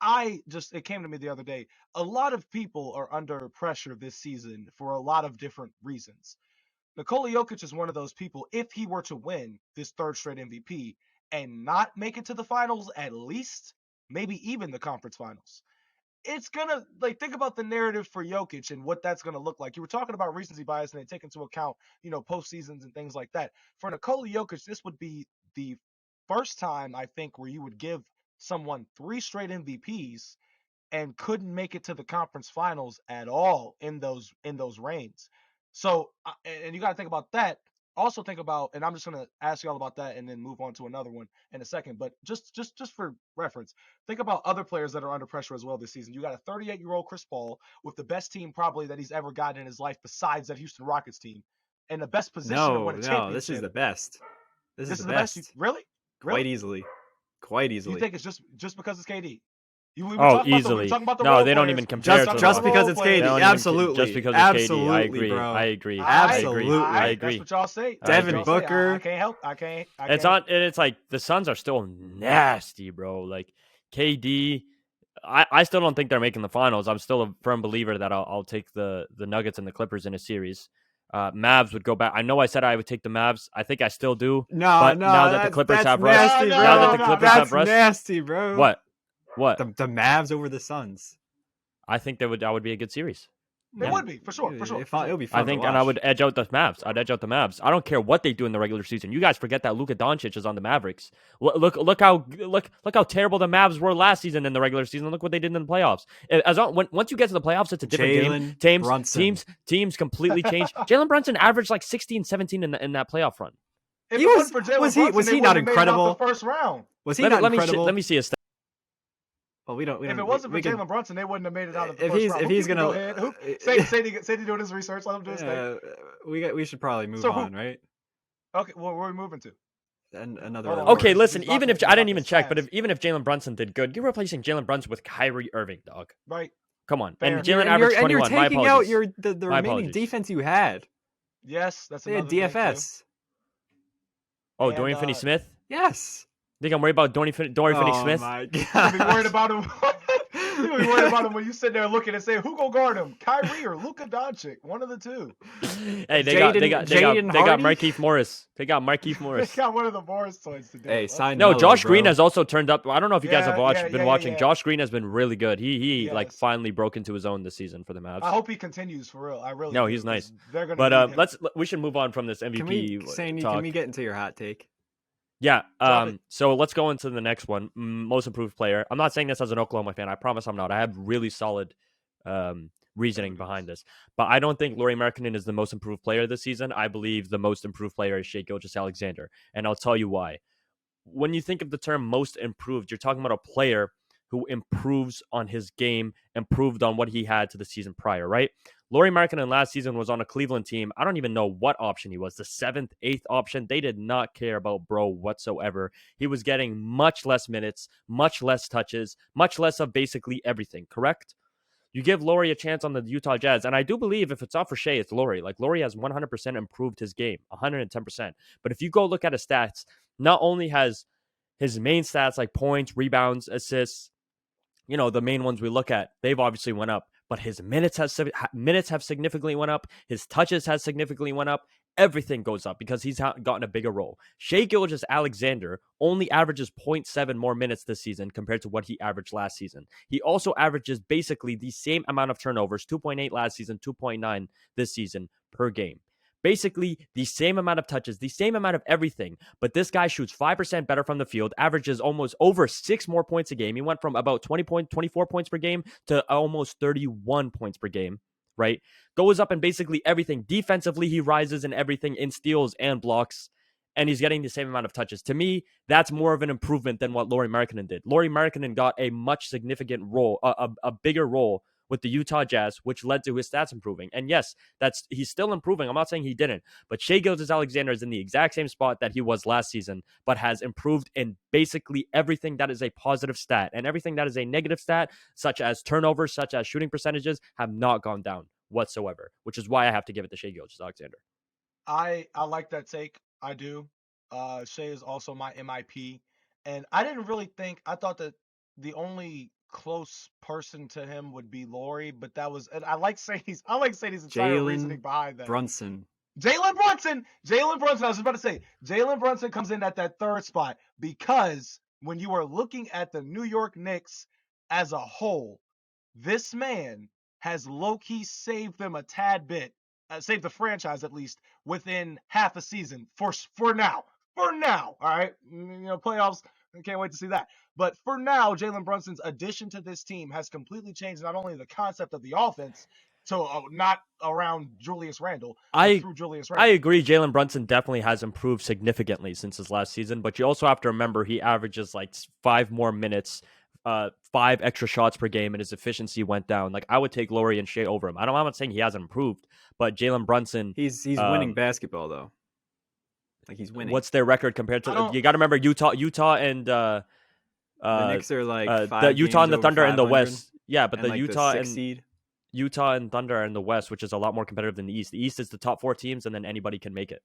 it came to me the other day, a lot of people are under pressure this season for a lot of different reasons. Nikola Jokic is one of those people, if he were to win this third straight MVP and not make it to the finals, at least, maybe even the conference finals, it's gonna, like, think about the narrative for Jokic and what that's gonna look like. You were talking about recency bias and they take into account, postseasons and things like that. For Nikola Jokic, this would be the first time, I think, where you would give someone 3 straight MVPs and couldn't make it to the conference finals at all in those reigns. So, and you got to think about that. Also think about, and I'm just gonna ask you all about that and then move on to another one in a second. But just for reference, think about other players that are under pressure as well this season. You got a 38-year-old Chris Paul with the best team probably that he's ever gotten in his life, besides that Houston Rockets team, and the best position to win a championship. No, this is the best. This is the best. Really? Quite easily. You think it's just because it's KD? Easily. No, they don't even compare. Just because it's KD. Absolutely. Just because it's KD. I agree. Bro. I agree. Absolutely. I agree. That's what y'all say. Devin Booker. I can't help. I can't. It's like the Suns are still nasty, bro. Like KD, I still don't think they're making the finals. I'm still a firm believer that I'll take the Nuggets and the Clippers in a series. Mavs would go back. I know I said I would take the Mavs. I think I still do. No, now that the Clippers have Russ, have Russ, nasty, bro. What? The Mavs over the Suns. I think that would be a good series. It would be for sure. It would be fun. I think, and I would edge out the Mavs. I'd edge out the Mavs. I don't care what they do in the regular season. You guys forget that Luka Doncic is on the Mavericks. Look how terrible the Mavs were last season in the regular season. Look what they did in the playoffs. Once you get to the playoffs, it's a different game. Teams completely change. Jalen Brunson averaged like 16, 17 in that playoff run. Was he not incredible? The first round. Was he not incredible? Let me see a stat. Well, we don't. If it wasn't for Jalen Brunson, they wouldn't have made it out of the first round. If he's gonna go ahead. Sainey doing his research. Let him do his thing. We should probably move on, right? Okay, well, where are we moving to? And another. Okay, listen. Even if I didn't even check, but even if Jalen Brunson did good, you're replacing Jalen Brunson with Kyrie Irving, dog. Right. Come on. Fair. And Jalen averaged 21. And you're taking out the remaining defense you had. Yes, that's another DFS. Oh, Dorian Finney-Smith? Yes. Think I'm worried about Dorian Finney-Smith? Oh my god. You'll be worried about him. You'll be worried about him when you sit there looking and say, "Who gonna guard him? Kyrie or Luka Doncic? One of the two." Hey, they got Markieff Morris. They got Markieff Morris. They got one of the Morris toys today. Hey, sign No, Melo, Josh bro. Green has also turned up. I don't know if you guys have been watching. Yeah. Josh Green has been really good. He like finally broke into his own this season for the Mavs. I hope he continues for real. I really. No, do, he's nice. But we should move on from this MVP talk. Can we get into your hot take? Yeah. So let's go into the next one. Most improved player. I'm not saying this as an Oklahoma fan. I promise I'm not. I have really solid reasoning behind this. But I don't think Lauri Markkanen is the most improved player this season. I believe the most improved player is Shai Gilgeous-Alexander. And I'll tell you why. When you think of the term most improved, you're talking about a player who improves on his game, improved on what he had to the season prior, right? Lauri Markkanen last season was on a Cleveland team. I don't even know what option he was. The 7th, 8th option. They did not care about bro whatsoever. He was getting much less minutes, much less touches, much less of basically everything, correct? You give Lauri a chance on the Utah Jazz, and I do believe if it's not for Shai, it's Lauri. Like, Lauri has 100% improved his game, 110%. But if you go look at his stats, not only has his main stats like points, rebounds, assists, the main ones we look at, they've obviously went up. But his minutes have significantly went up. His touches has significantly went up. Everything goes up because he's gotten a bigger role. Shai Gilgeous-Alexander only averages 0.7 more minutes this season compared to what he averaged last season. He also averages basically the same amount of turnovers, 2.8 last season, 2.9 this season per game. Basically, the same amount of touches, the same amount of everything. But this guy shoots 5% better from the field, averages almost over 6 more points a game. He went from about 24 points per game to almost 31 points per game, right? Goes up in basically everything. Defensively, he rises in everything, in steals and blocks, and he's getting the same amount of touches. To me, that's more of an improvement than what Lauri Markkanen did. Lauri Markkanen got a much significant role, a bigger role with the Utah Jazz, which led to his stats improving. And yes, he's still improving. I'm not saying he didn't, but Shai Gilgeous-Alexander is in the exact same spot that he was last season, but has improved in basically everything that is a positive stat, and everything that is a negative stat, such as turnovers, such as shooting percentages, have not gone down whatsoever, which is why I have to give it to Shai Gilgeous-Alexander. I like that take. I do. Shai is also my MIP, and I didn't really think. I thought that the only close person to him would be Lauri, but that was, and I like Sainey's entire reasoning behind that. Brunson. Jalen Brunson, I was about to say, Jalen Brunson comes in at that third spot because when you are looking at the New York Knicks as a whole, this man has low-key saved them a tad bit, saved the franchise at least within half a season for now. For now, all right? Playoffs, I can't wait to see that. But for now, Jalen Brunson's addition to this team has completely changed not only the concept of the offense, so not around Julius Randle, but through Julius Randle. I agree. Jalen Brunson definitely has improved significantly since his last season, but you also have to remember he averages like 5 more minutes, 5 extra shots per game, and his efficiency went down. Like I would take Laurie and Shea over him. I'm not saying he hasn't improved, but Jalen Brunson, he's winning basketball though. Like he's winning. What's their record compared to? You got to remember Utah, and the Knicks are like the Utah and the Thunder in the West. Yeah, but and the like Utah the and seed. Utah and Thunder are in the West, which is a lot more competitive than the East. The East is the top 4 teams, and then anybody can make it.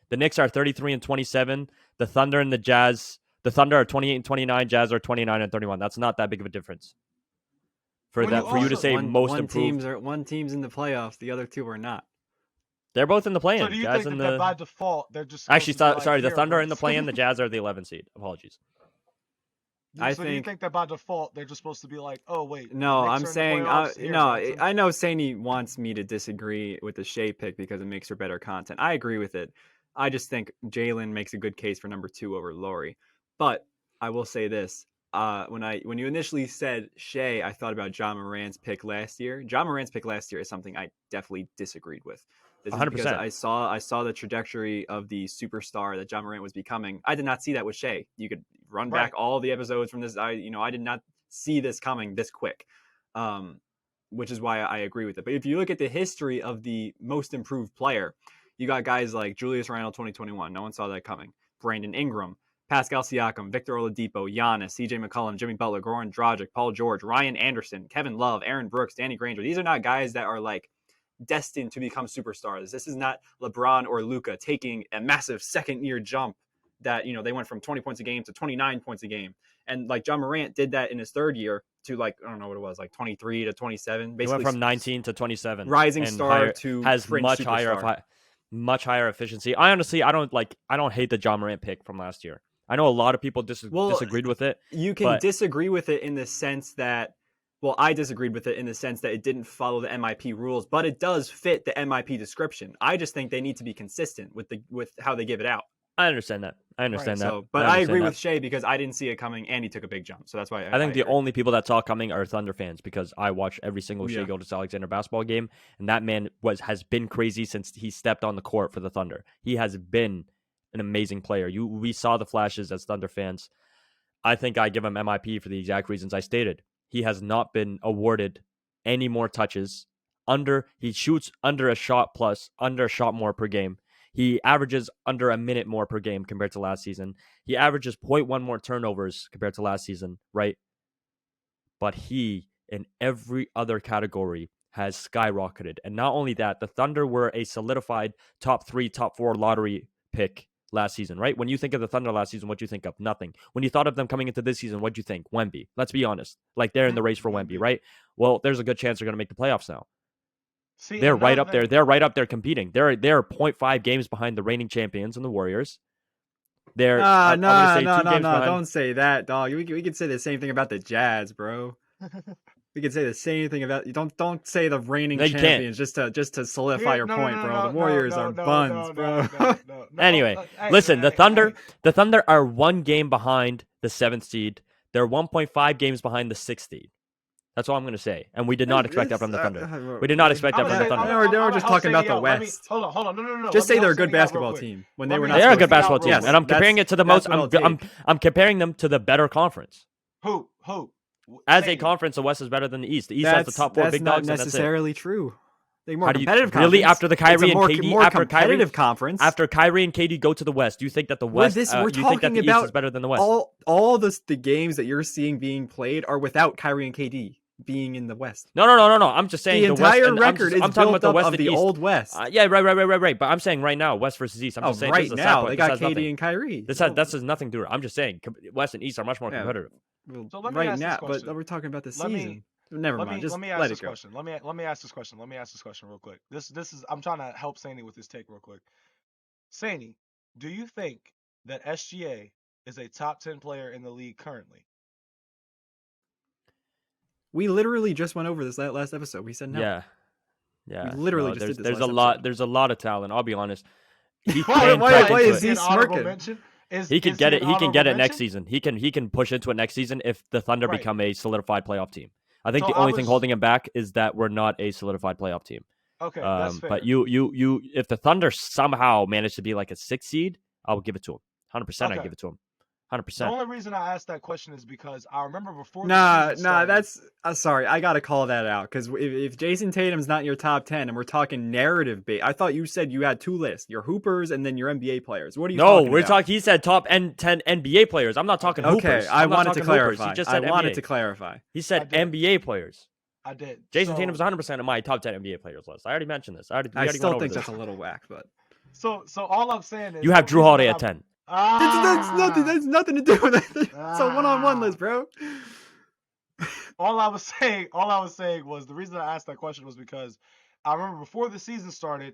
The Knicks are 33-27. The Thunder and the Jazz. The Thunder are 28-29. Jazz are 29-31. That's not that big of a difference. For you to say most improved. One team's in the playoffs. The other 2 are not. They're both in the play-in. So do you Jazz think that by default they're just actually sorry? The Thunder are in the play-in. The Jazz are the 11th seed. Apologies. Do you think that by default they're just supposed to be like, oh wait? No, I'm saying I know Sainey wants me to disagree with the Shea pick because it makes for better content. I agree with it. I just think Jalen makes a good case for number 2 over Laurie. But I will say this: when you initially said Shea, I thought about John Morant's pick last year. John Morant's pick last year is something I definitely disagreed with. 100%. Because I saw the trajectory of the superstar that John Morant was becoming. I did not see that with Shea. You could run back all the episodes from this. I did not see this coming this quick, which is why I agree with it. But if you look at the history of the most improved player, you got guys like Julius Randle 2021. No one saw that coming. Brandon Ingram, Pascal Siakam, Victor Oladipo, Giannis, CJ McCollum, Jimmy Butler, Goran Dragic, Paul George, Ryan Anderson, Kevin Love, Aaron Brooks, Danny Granger. These are not guys that are like destined to become superstars. This is not LeBron or Luka taking a massive second-year jump that, they went from 20 points a game to 29 points a game. And like John Morant did that in his third year to like, I don't know what it was, like 23 to 27. Basically, he went from 19 to 27. Rising star to has much higher efficiency. I don't hate the John Morant pick from last year. I know a lot of people disagreed with it. You can disagree with it in the sense that, I disagreed with it in the sense that it didn't follow the MIP rules, but it does fit the MIP description. I just think they need to be consistent with how they give it out. I understand that. But I agree with Shea because I didn't see it coming and he took a big jump. So that's why I think the only people that saw it coming are Thunder fans because I watch every single Shea Gilgeous-Alexander basketball game, and that man has been crazy since he stepped on the court for the Thunder. He has been an amazing player. We saw the flashes as Thunder fans. I think I give him MIP for the exact reasons I stated. He has not been awarded any more touches. He shoots under a shot more per game. He averages under a minute more per game compared to last season. He averages 0.1 more turnovers compared to last season, right? But he, in every other category, has skyrocketed. And not only that, the Thunder were a solidified top 3, top 4 lottery pick last season, right? When you think of the Thunder last season, what do you think of? Nothing. When you thought of them coming into this season, what do you think? Wemby. Let's be honest. Like, they're in the race for Wemby, right? Well, there's a good chance they're going to make the playoffs now. They're right up there. They're right up there competing. They're 0.5 games behind the reigning champions and the Warriors. They're Don't say that, dog. We could say the same thing about the Jazz, bro. We could say the same thing about don't say the reigning champions just to solidify your point, bro. The Warriors are buns, bro. Anyway, listen, the Thunder are 1 game behind the 7th seed. They're 1.5 games behind the 6th seed. That's all I'm going to say. And we did not expect that from the Thunder. We did not expect that from the Thunder. They were just talking about the West. Hold on. No. Just say they're a good basketball team when they were not. They're a good basketball team, and I'm comparing it to the most. I'm comparing them to the better conference. Who? As a conference, the West is better than the East. The East has the top 4 big dogs. That's not necessarily true. They're more competitive. Really, after the Kyrie and KD, conference, after Kyrie and KD go to the West, do you think that the West? We're talking about the East is better than the West? All the games that you're seeing being played are without Kyrie and KD being in the West. No. I'm just saying the entire West, record is built up of the old West. Yeah, right. But I'm saying right now, West versus East. I'm just saying right now they got KD and Kyrie. This has nothing to do with it. I'm just saying West and East are much more competitive. Well, so right now, but we're talking about the season. Never mind. Just let me let ask it this go. question. Let me ask this question. Let me ask this question real quick. This is I'm trying to help Sainey with his take real quick. Sainey, do you think that SGA is a top 10 player in the league currently? We literally just went over this last episode. We said no. Yeah. We literally just did this. There's last a lot. episode. There's a lot of talent. I'll be honest. He Why can crack why into is it. he smirking? He can get it. He can get it next season. He can push into it next season if the Thunder Right. become a solidified playoff team. I think So the only thing holding him back is that we're not a solidified playoff team. Okay, that's fair. But you, if the Thunder somehow manage to be like a 6 seed, I will give it to him. 100%, I give it to him. 100%. The only reason I asked that question is because I remember before. Nah, the season started, that's sorry. I gotta call that out because if Jason Tatum's not in your top 10 and we're talking narrative bait, I thought you said you had two lists: your hoopers and then your NBA players. What are you? No, talking we're about? talking. He said top 10 NBA players. I'm not talking hoopers. Okay, I wanted to clarify. He just said I wanted NBA. to clarify. He said NBA players. I did. Jason Tatum's 100% of my top 10 NBA players list. I already mentioned this. I still think that's a little whack, but so all I'm saying is you have Drew Holiday at 10. That's nothing. That's nothing to do with it. It's a one-on-one list, bro. All I was saying was the reason I asked that question was because I remember before the season started,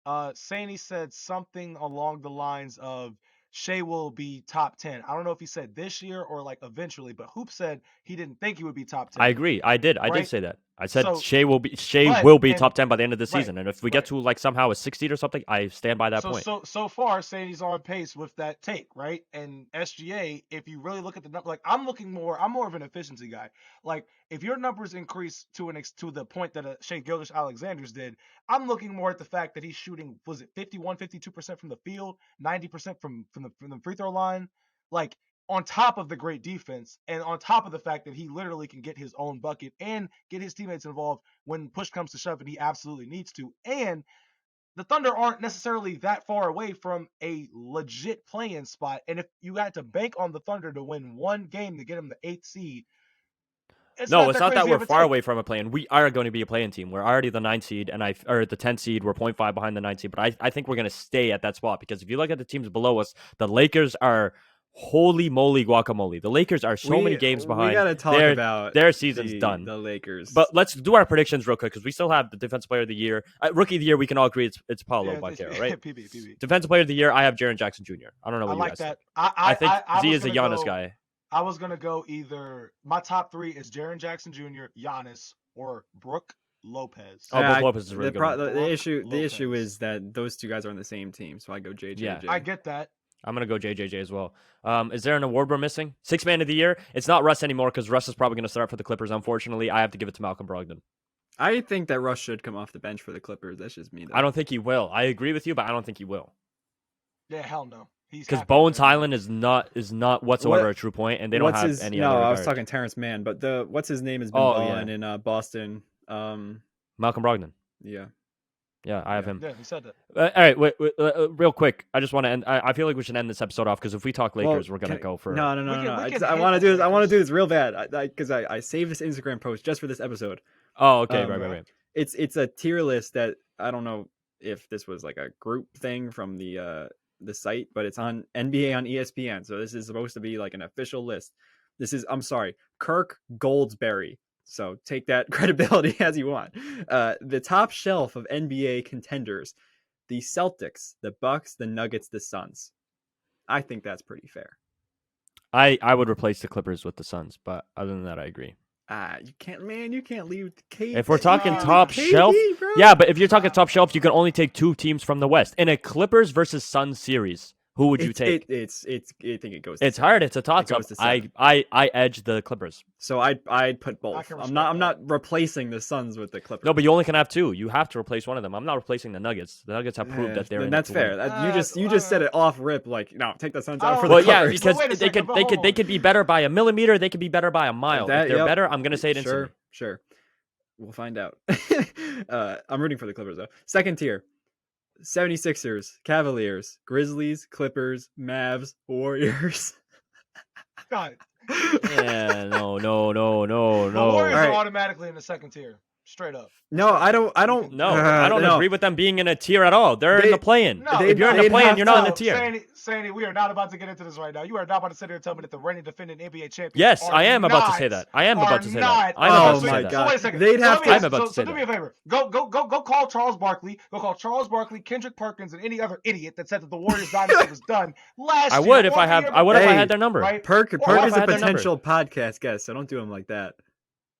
Sainey said something along the lines of Shea will be top 10. I don't know if he said this year or like eventually, but Hoop said he didn't think he would be top 10. I agree. I did Right? say that. I said So- Shea will be top 10 by the end of the season, and if we get to like somehow a 6 seed or something, I stand by that point. So far, Sainey's on pace with that take, right? And SGA, if you really look at the number, like I'm more of an efficiency guy. Like if your numbers increase to the point that Shea Gilgeous-Alexander's did, I'm looking more at the fact that he's shooting, was it 52% from the field, 90% from the free throw line, like on top of the great defense and on top of the fact that he literally can get his own bucket and get his teammates involved when push comes to shove and he absolutely needs to. And the Thunder aren't necessarily that far away from a legit play-in spot. And if you had to bank on the Thunder to win one game to get them the 8th seed, it's not that we're far away from a play-in. We are going to be a play-in team. We're already the 9th seed, or the 10th seed. We're 0.5 behind the 9th seed. But I think we're going to stay at that spot because if you look at the teams below us, the Lakers are holy moly guacamole. The Lakers are so many games behind. We got to talk about their season's done. The Lakers. But let's do our predictions real quick because we still have the Defensive Player of the Year. Rookie of the Year, we can all agree it's Paolo Banchero, right? PB. Defensive Player of the Year, I have Jaren Jackson Jr. I don't know what you guys think. I think Z is a Giannis guy. I was going to go either my top 3 is Jaren Jackson Jr., Giannis, or Brook Lopez. Oh, Brook Lopez is really good. The issue is that those two guys are on the same team, so I go JJJ. Yeah, I get that. I'm going to go JJJ as well. Is there an award we're missing? Sixth Man of the Year? It's not Russ anymore because Russ is probably going to start for the Clippers. Unfortunately, I have to give it to Malcolm Brogdon. I think that Russ should come off the bench for the Clippers. That's just me, though. I don't think he will. I agree with you, but I don't think he will. Yeah, hell no. Because Bones Highland is not whatsoever a true point, and they don't have any other. No, I was talking Terrence Mann, but what's his name has been balling in Boston. Malcolm Brogdon. Yeah. Yeah, I have him. Yeah, he said that. All right, wait, real quick. I just want to end. I feel like we should end this episode off because if we talk Lakers, we're gonna go for. No. I want to do this real bad because I saved this Instagram post just for this episode. Oh, okay, right. It's a tier list that I don't know if this was like a group thing from the site, but it's on NBA on ESPN. So this is supposed to be like an official list. This is, I'm sorry, Kirk Goldsberry. So take that credibility as you want. The top shelf of NBA contenders: the Celtics, the Bucks, the Nuggets, the Suns. I think that's pretty fair. I would replace the Clippers with the Suns, but other than that, I agree. You can't leave KD. If we're talking top shelf, bro. Yeah, but if you're talking top shelf, you can only take 2 teams from the West in a Clippers versus Suns series. Who would you take? I think it goes. It's hard. It's a toss-up. I edge the Clippers. So I'd put both. I'm not replacing the Suns with the Clippers. No, but you only can have 2. You have to replace one of them. I'm not replacing the Nuggets. The Nuggets have proved that they're. And that's fair. You just said it off rip. Like, no, take the Suns out for the Clippers. Yeah, because they could be better by a millimeter. They could be better by a mile. If they're better, I'm gonna say it instantly. Sure. We'll find out. I'm rooting for the Clippers though. Second tier: 76ers, Cavaliers, Grizzlies, Clippers, Mavs, Warriors. God. Yeah, no. The Warriors are automatically in the second tier. Straight up. No, I don't. No, I don't agree with them being in a tier at all. They're in the play-in. No, if you're in the play-in, you're not in the tier. Sainey, we are not about to get into this right now. You are not about to sit here and tell me that the reigning defending NBA champions. Yes, I am about to say that. I'm about to say that. Oh my God! So wait a second. They'd have to. I'm about to say that. Do me a favor. Go call Charles Barkley. Go call Charles Barkley, Kendrick Perkins, and any other idiot that said that the Warriors dynasty was done last year. I would if I had their number. Right? Perk is a potential podcast guest, so don't do him like that.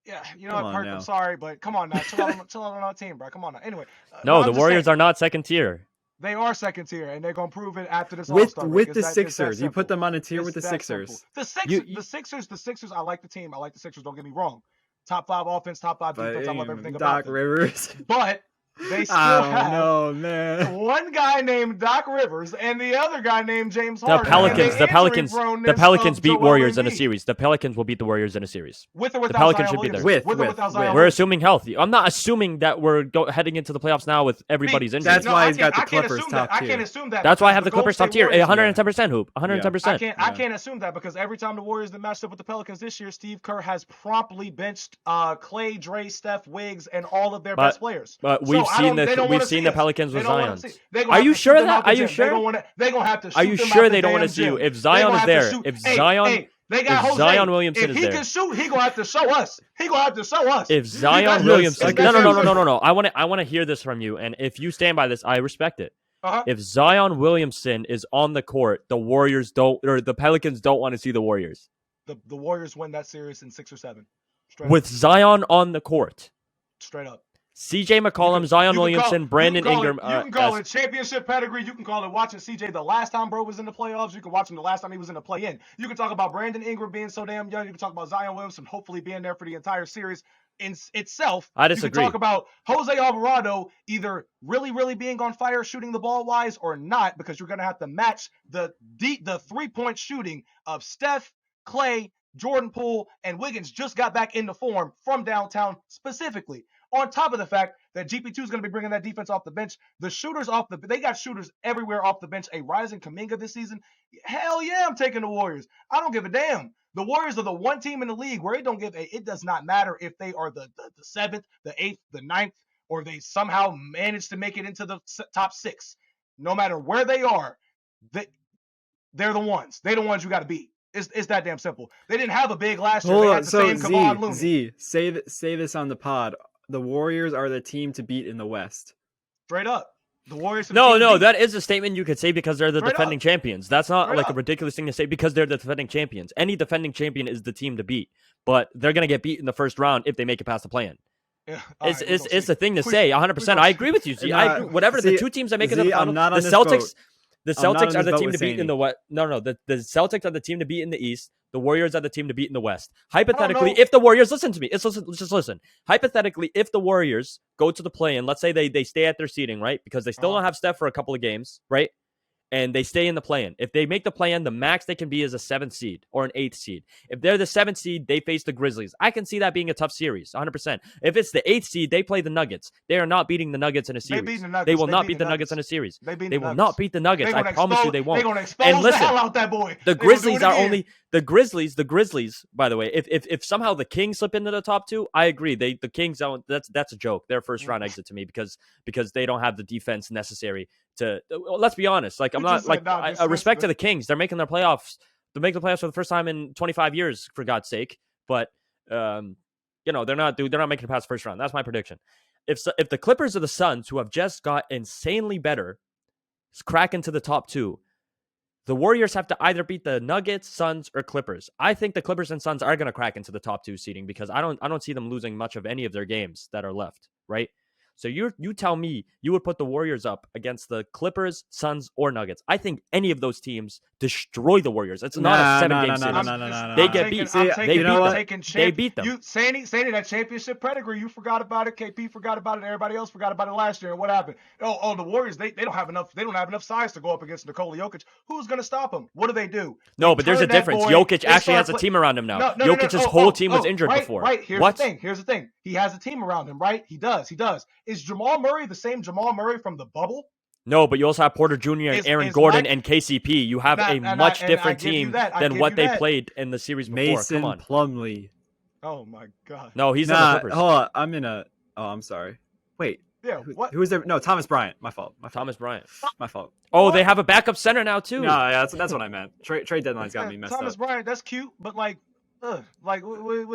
Yeah, you know what, Perk, I'm sorry, but come on now. Chill out on our team, bro. Come on now. Anyway. No, the Warriors are not second tier. They are second tier, and they're going to prove it after this All-Star break. With the Sixers. You put them on a tier with the Sixers. The Sixers, I like the team. I like the Sixers, don't get me wrong. Top 5 offense, top 5 defense. I love everything about them. Doc Rivers. But they still have man. one guy named Doc Rivers and the other guy named James Harden. The Pelicans beat Warriors in a series. The Pelicans will beat the Warriors in a series. With or without the Pelicans Zion should be there. With or without Zion We're assuming healthy. I'm not assuming that we're heading into the playoffs now with everybody's injured. That's why he's got the Clippers top tier. I can't assume that. That's why I have the Clippers top tier. 110% hoop. 110%. I can't assume that because every time the Warriors that matched up with the Pelicans this year, Steve Kerr has promptly benched Clay, Dre, Steph, Wiggs, and all of their best players. But we've seen the Pelicans with Zion. Are you sure of that? Are you sure? They're going to have to shoot. Are you sure they don't want to see you? If Zion is there, if Zion Williamson is there, he can shoot. He gonna have to show us. If Zion Williamson, no. I want to hear this from you, and if you stand by this, I respect it. If Zion Williamson is on the court, the Pelicans don't want to see the Warriors. The Warriors win that series in 6 or 7. With Zion on the court. Straight up. CJ McCollum, Zion Williamson, Brandon Ingram. You can call it championship pedigree. You can call it watching CJ the last time bro was in the playoffs. You can watch him the last time he was in the play-in. You can talk about Brandon Ingram being so damn young. You can talk about Zion Williamson hopefully being there for the entire series in itself. I disagree. You can talk about Jose Alvarado either really being on fire shooting the ball wise or not, because you're going to have to match the 3-point shooting of Steph, Clay, Jordan Poole, and Wiggins just got back into form from downtown specifically. On top of the fact that GP2 is going to be bringing that defense off the bench. The shooters they got shooters everywhere off the bench. A rising Kuminga this season. Hell yeah, I'm taking the Warriors. I don't give a damn. The Warriors are the one team in the league where it does not matter if they are the 7th, the 8th, the 9th, or they somehow manage to make it into the top 6. No matter where they are, they're the ones. They're the ones you got to beat. It's that damn simple. They didn't have a big last year. They had the same Kevon Looney. Z, say this on the pod. The Warriors are the team to beat in the West. Straight up. The Warriors. No, that is a statement you could say because they're the defending champions. That's not like a ridiculous thing to say because they're the defending champions. Any defending champion is the team to beat, but they're going to get beat in the first round if they make it past the play-in. Yeah, it's a thing to say. 100%. I agree with you, Z. I agree. Whatever the two teams that make it to the final, the Celtics. The Celtics are the team to beat in the West. No. The Celtics are the team to beat in the East. The Warriors are the team to beat in the West. Hypothetically, if the Warriors, listen to me. Just listen. Hypothetically, if the Warriors go to the play-in, let's say they stay at their seeding, right? Because they still don't have Steph for a couple of games, right? And they stay in the play-in. If they make the play-in, the max they can be is a 7th seed or an 8th seed. If they're the 7th seed, they face the Grizzlies. I can see that being a tough series, 100%. If it's the 8th seed, they play the Nuggets. They are not beating the Nuggets in a series. They will not beat the Nuggets in a series. They will not beat the Nuggets. I promise you they won't. They're going to expose the hell out that boy. The Grizzlies are only... The Grizzlies, by the way, if somehow the Kings slip into the top 2, I agree. The Kings don't. That's a joke. They're first round exit to me because they don't have the defense necessary to. Well, let's be honest. Like respect to the Kings. They're making their playoffs. They make the playoffs for the first time in 25 years, for God's sake. But they're not making it past the first round. That's my prediction. If the Clippers or the Suns, who have just got insanely better, crack into the top 2. The Warriors have to either beat the Nuggets, Suns, or Clippers. I think the Clippers and Suns are going to crack into the top 2 seeding because I don't see them losing much of any of their games that are left, right? So you tell me you would put the Warriors up against the Clippers, Suns, or Nuggets. I think any of those teams destroy the Warriors. It's not a 7-game series. No. They get beat. They beat them. Sainey, that championship pedigree, you forgot about it. KP forgot about it. Everybody else forgot about it last year. And what happened? Oh, the Warriors, they don't have enough. They don't have enough size to go up against Nikola Jokic. Who's going to stop them? What do? No, but there's a difference. Jokic actually has a team around him now. Jokic's whole team was injured before. Right. Here's the thing. He has a team around him, right? He does. Is Jamal Murray the same Jamal Murray from the bubble? No, but you also have Porter Jr. and Aaron Gordon and KCP. You have a much different team than what they played in the series before. Mason Come on. Plumlee. Oh my God. No, he's on the Clippers. Hold on. Oh, I'm sorry. Wait. Yeah, what? Who is there? No, Thomas Bryant. My fault. Thomas Bryant. My fault. Oh, they have a backup center now too. No, yeah, that's what I meant. Trade deadline's got me messed Thomas up. Bryant, that's cute, but what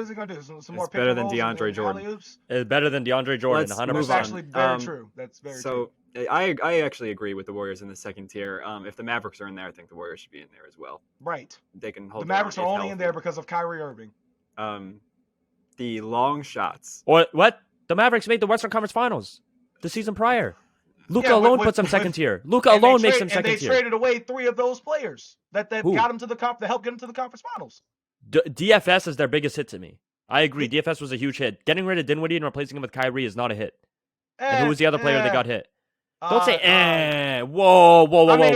is he gonna do? Some more better than pick and rolls DeAndre and Jordan. alley-oops? It's better than DeAndre Jordan. Let's 100%. move That's on. actually very true. That's very true. So I actually agree with the Warriors in the second tier. If the Mavericks are in there, I think the Warriors should be in there as well. Right. They can hold. The Mavericks their are own only if in there healthy. because of Kyrie Irving. The long shots. What? The Mavericks made the Western Conference Finals the season prior. Luka alone puts them second tier. Luka alone makes them second tier. And they traded away 3 of those players that got them to the that helped get them to the conference finals. DFS is their biggest hit to me. I agree. DFS was a huge hit. Getting rid of Dinwiddie and replacing him with Kyrie is not a hit. And who was the other player that got hit? Don't say Whoa.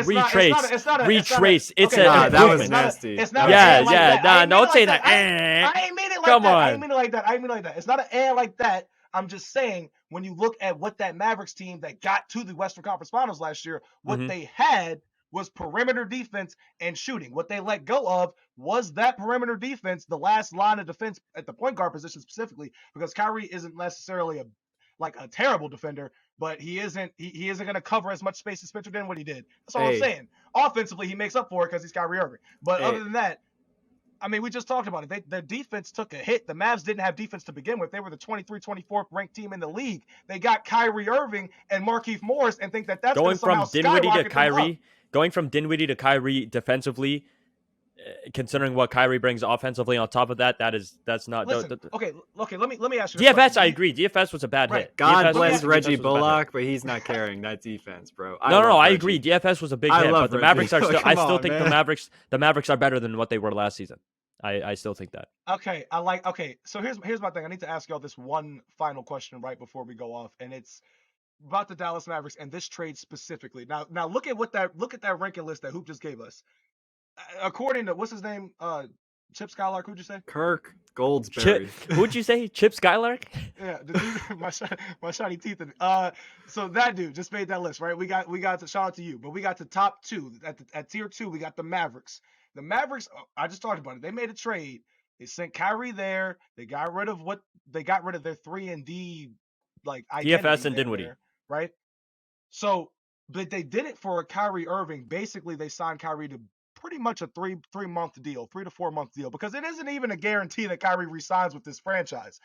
Retrace. It's an improvement. That was nasty. It's not don't say that. I ain't mean it like Come that. on. I ain't mean it like that. I ain't mean it like that. It's not an like that. I'm just saying, when you look at what that Mavericks team that got to the Western Conference Finals last year, what they had was perimeter defense and shooting. What they let go of was that perimeter defense, the last line of defense at the point guard position specifically, because Kyrie isn't necessarily a terrible defender, but he isn't going to cover as much space as Spencer Dinwiddie did. That's all I'm saying. Offensively, he makes up for it because he's Kyrie Irving. But other than that, I mean, we just talked about it. Their defense took a hit. The Mavs didn't have defense to begin with. They were the 24th ranked team in the league. They got Kyrie Irving and Markieff Morris and think that's going from Dinwiddie to Kyrie. Up. Going from Dinwiddie to Kyrie defensively, considering what Kyrie brings offensively on top of that's not. Listen, okay. Let me ask you. DFS, I agree. DFS was a bad hit. God DFS bless Reggie Bullock, but he's not carrying that defense, bro. I agree. DFS was a big hit, but the Mavericks are still. I still think man. the Mavericks are better than what they were last season. I still think that. Okay, so here's my thing. I need to ask y'all this one final question right before we go off, and it's about the Dallas Mavericks and this trade specifically. Now look at that ranking list that Hoop just gave us. According to what's his name, Chip Skylark. Who'd you say? Kirk Goldsberry. Who'd you say? Chip Skylark? Yeah, the dude, my shiny teeth. So that dude just made that list, right? We got to shout out to you, but we got the top 2 at tier 2. We got the Mavericks. The Mavericks, I just talked about it. They made a trade. They sent Kyrie there. They got rid of their 3-and-D DFS and Dinwiddie, there, right? So, but they did it for Kyrie Irving. Basically, they signed Kyrie to pretty much a 3-month deal, 3 to 4 month deal, because it isn't even a guarantee that Kyrie resigns with this franchise.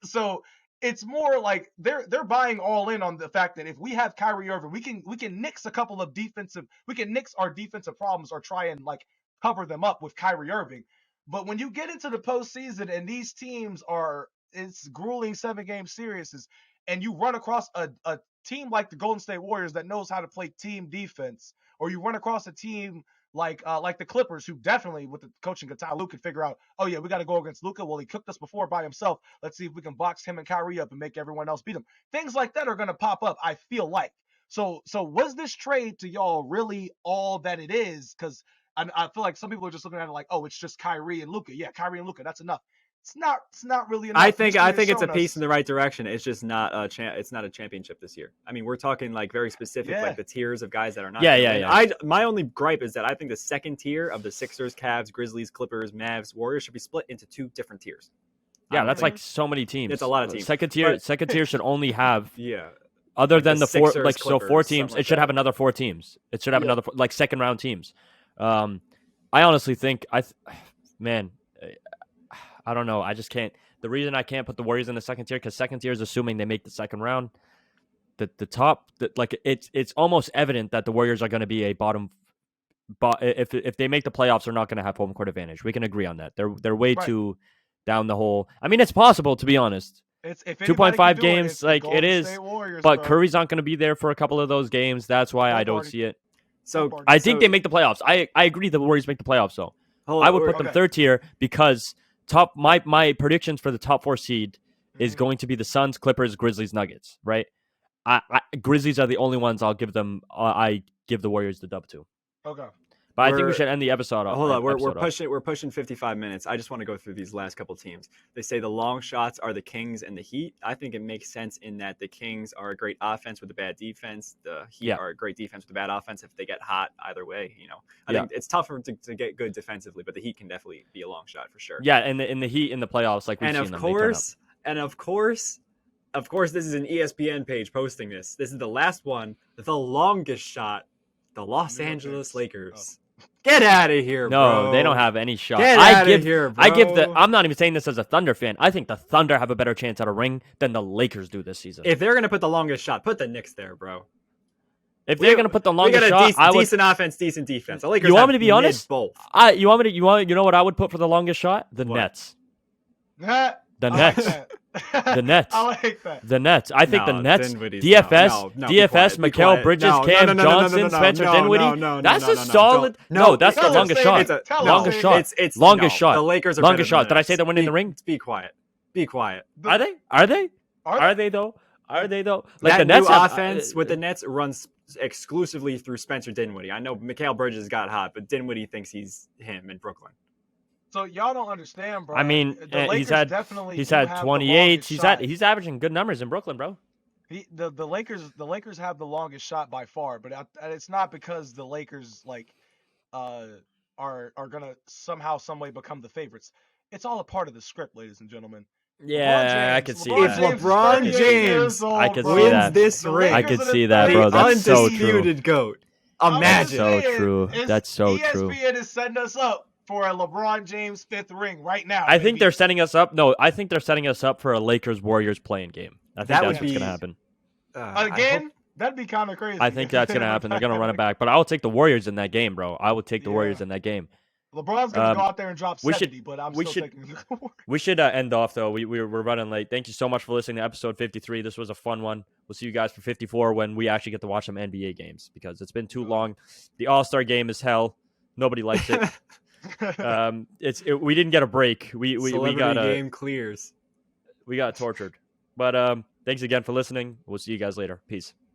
So it's more like they're buying all in on the fact that if we have Kyrie Irving, we can nix our defensive problems or try and cover them up with Kyrie Irving. But when you get into the postseason and these teams it's grueling 7-game series, and you run across a team like the Golden State Warriors that knows how to play team defense, or you run across a team like the Clippers, who definitely, with the coaching of Ty Lue, could figure out, oh yeah, we got to go against Luka. Well, he cooked us before by himself. Let's see if we can box him and Kyrie up and make everyone else beat him. Things like that are going to pop up, I feel like. So was this trade to y'all really all that it is? Because I feel like some people are just looking at it like, oh, it's just Kyrie and Luka. Yeah, Kyrie and Luka, that's enough. It's not really enough. I think it's a piece in the right direction. It's just not it's not a championship this year. I mean, we're talking very specific, like the tiers of guys that are not. Yeah. My only gripe is that I think the second tier of the Sixers, Cavs, Grizzlies, Clippers, Mavs, Warriors should be split into 2 different tiers. Yeah, that's like so many teams. It's a lot of teams. Second tier should only have other than the 4 Sixers, so 4 teams. It should have another 4 teams. It should have another second round teams. I honestly think man, I don't know. I just can't. The reason I can't put the Warriors in the second tier, because second tier is assuming they make the second round. The top, it's almost evident that the Warriors are going to be a bottom. If they make the playoffs, they're not going to have home court advantage. We can agree on that. They're way too down the hole. I mean, it's possible, to be honest. It's 2.5 games, it is. Warriors, but bro. Curry's not going to be there for a couple of those games. That's why I don't see it. So I think they make the playoffs. I agree the Warriors make the playoffs, though. I would put them third tier because my predictions for the top 4 seed is going to be the Suns, Clippers, Grizzlies, Nuggets, right? Grizzlies are the only ones I'll give them. I give the Warriors the dub to. Okay. But I think we should end the episode off. Hold on, we're pushing 55 minutes. I just want to go through these last couple teams. They say the long shots are the Kings and the Heat. I think it makes sense in that the Kings are a great offense with a bad defense. The Heat are a great defense with a bad offense. If they get hot, either way, I think it's tougher to get good defensively, but the Heat can definitely be a long shot for sure. Yeah, and the Heat in the playoffs, like we've seen them. And of course, of course, this is an ESPN page posting this. This is the last one, the longest shot. The Los Angeles Lakers. Oh. Get out of here, bro. No, they don't have any shot. Get out of here, bro. I'm not even saying this as a Thunder fan. I think the Thunder have a better chance at a ring than the Lakers do this season. If they're gonna put the longest shot, put the Knicks there, bro. If they're gonna put the longest shot, I would decent offense, decent defense. The Lakers. You want me to be honest? Both. You know what I would put for the longest shot? The Nets. The Nets. The Nets. I like that. The Nets. I think the Nets. DFS. Mikal Bridges, Cam Johnson, Spencer Dinwiddie. That's a solid. No, that's the longest shot. Longest shot. It's longest shot. The Lakers are longest shot. Did I say they're winning the ring? Be quiet. Be quiet. Are they? Are they? Are they though? Are they though? Like the Nets offense with the Nets runs exclusively through Spencer Dinwiddie. I know Mikal Bridges got hot, but Dinwiddie thinks he's him in Brooklyn. So y'all don't understand, bro. I mean, he's had 28. He's averaging good numbers in Brooklyn, bro. The Lakers have the longest shot by far, but it's not because the Lakers are gonna somehow, some way become the favorites. It's all a part of the script, ladies and gentlemen. Yeah, I could see that. If LeBron James wins this ring, I could see that, bro. That's so true. Undisputed GOAT. Imagine. That's so true. That's so true. ESPN is setting us up for a LeBron James 5th ring right now. I think they're setting us up. No, I think they're setting us up for a Lakers Warriors playing game. I think that's what's gonna happen. Again, that'd be kind of crazy. I think that's gonna happen. They're gonna run it back, but I will take the Warriors in that game, bro. I would take the Warriors in that game. LeBron's gonna go out there and drop 70, but I'm still taking the Warriors. We should end off though. We're running late. Thank you so much for listening to episode 53. This was a fun one. We'll see you guys for 54 when we actually get to watch some NBA games because it's been too long. The All-Star game is hell. Nobody likes it. We didn't get a break. We got game clears. We got tortured. But thanks again for listening. We'll see you guys later. Peace.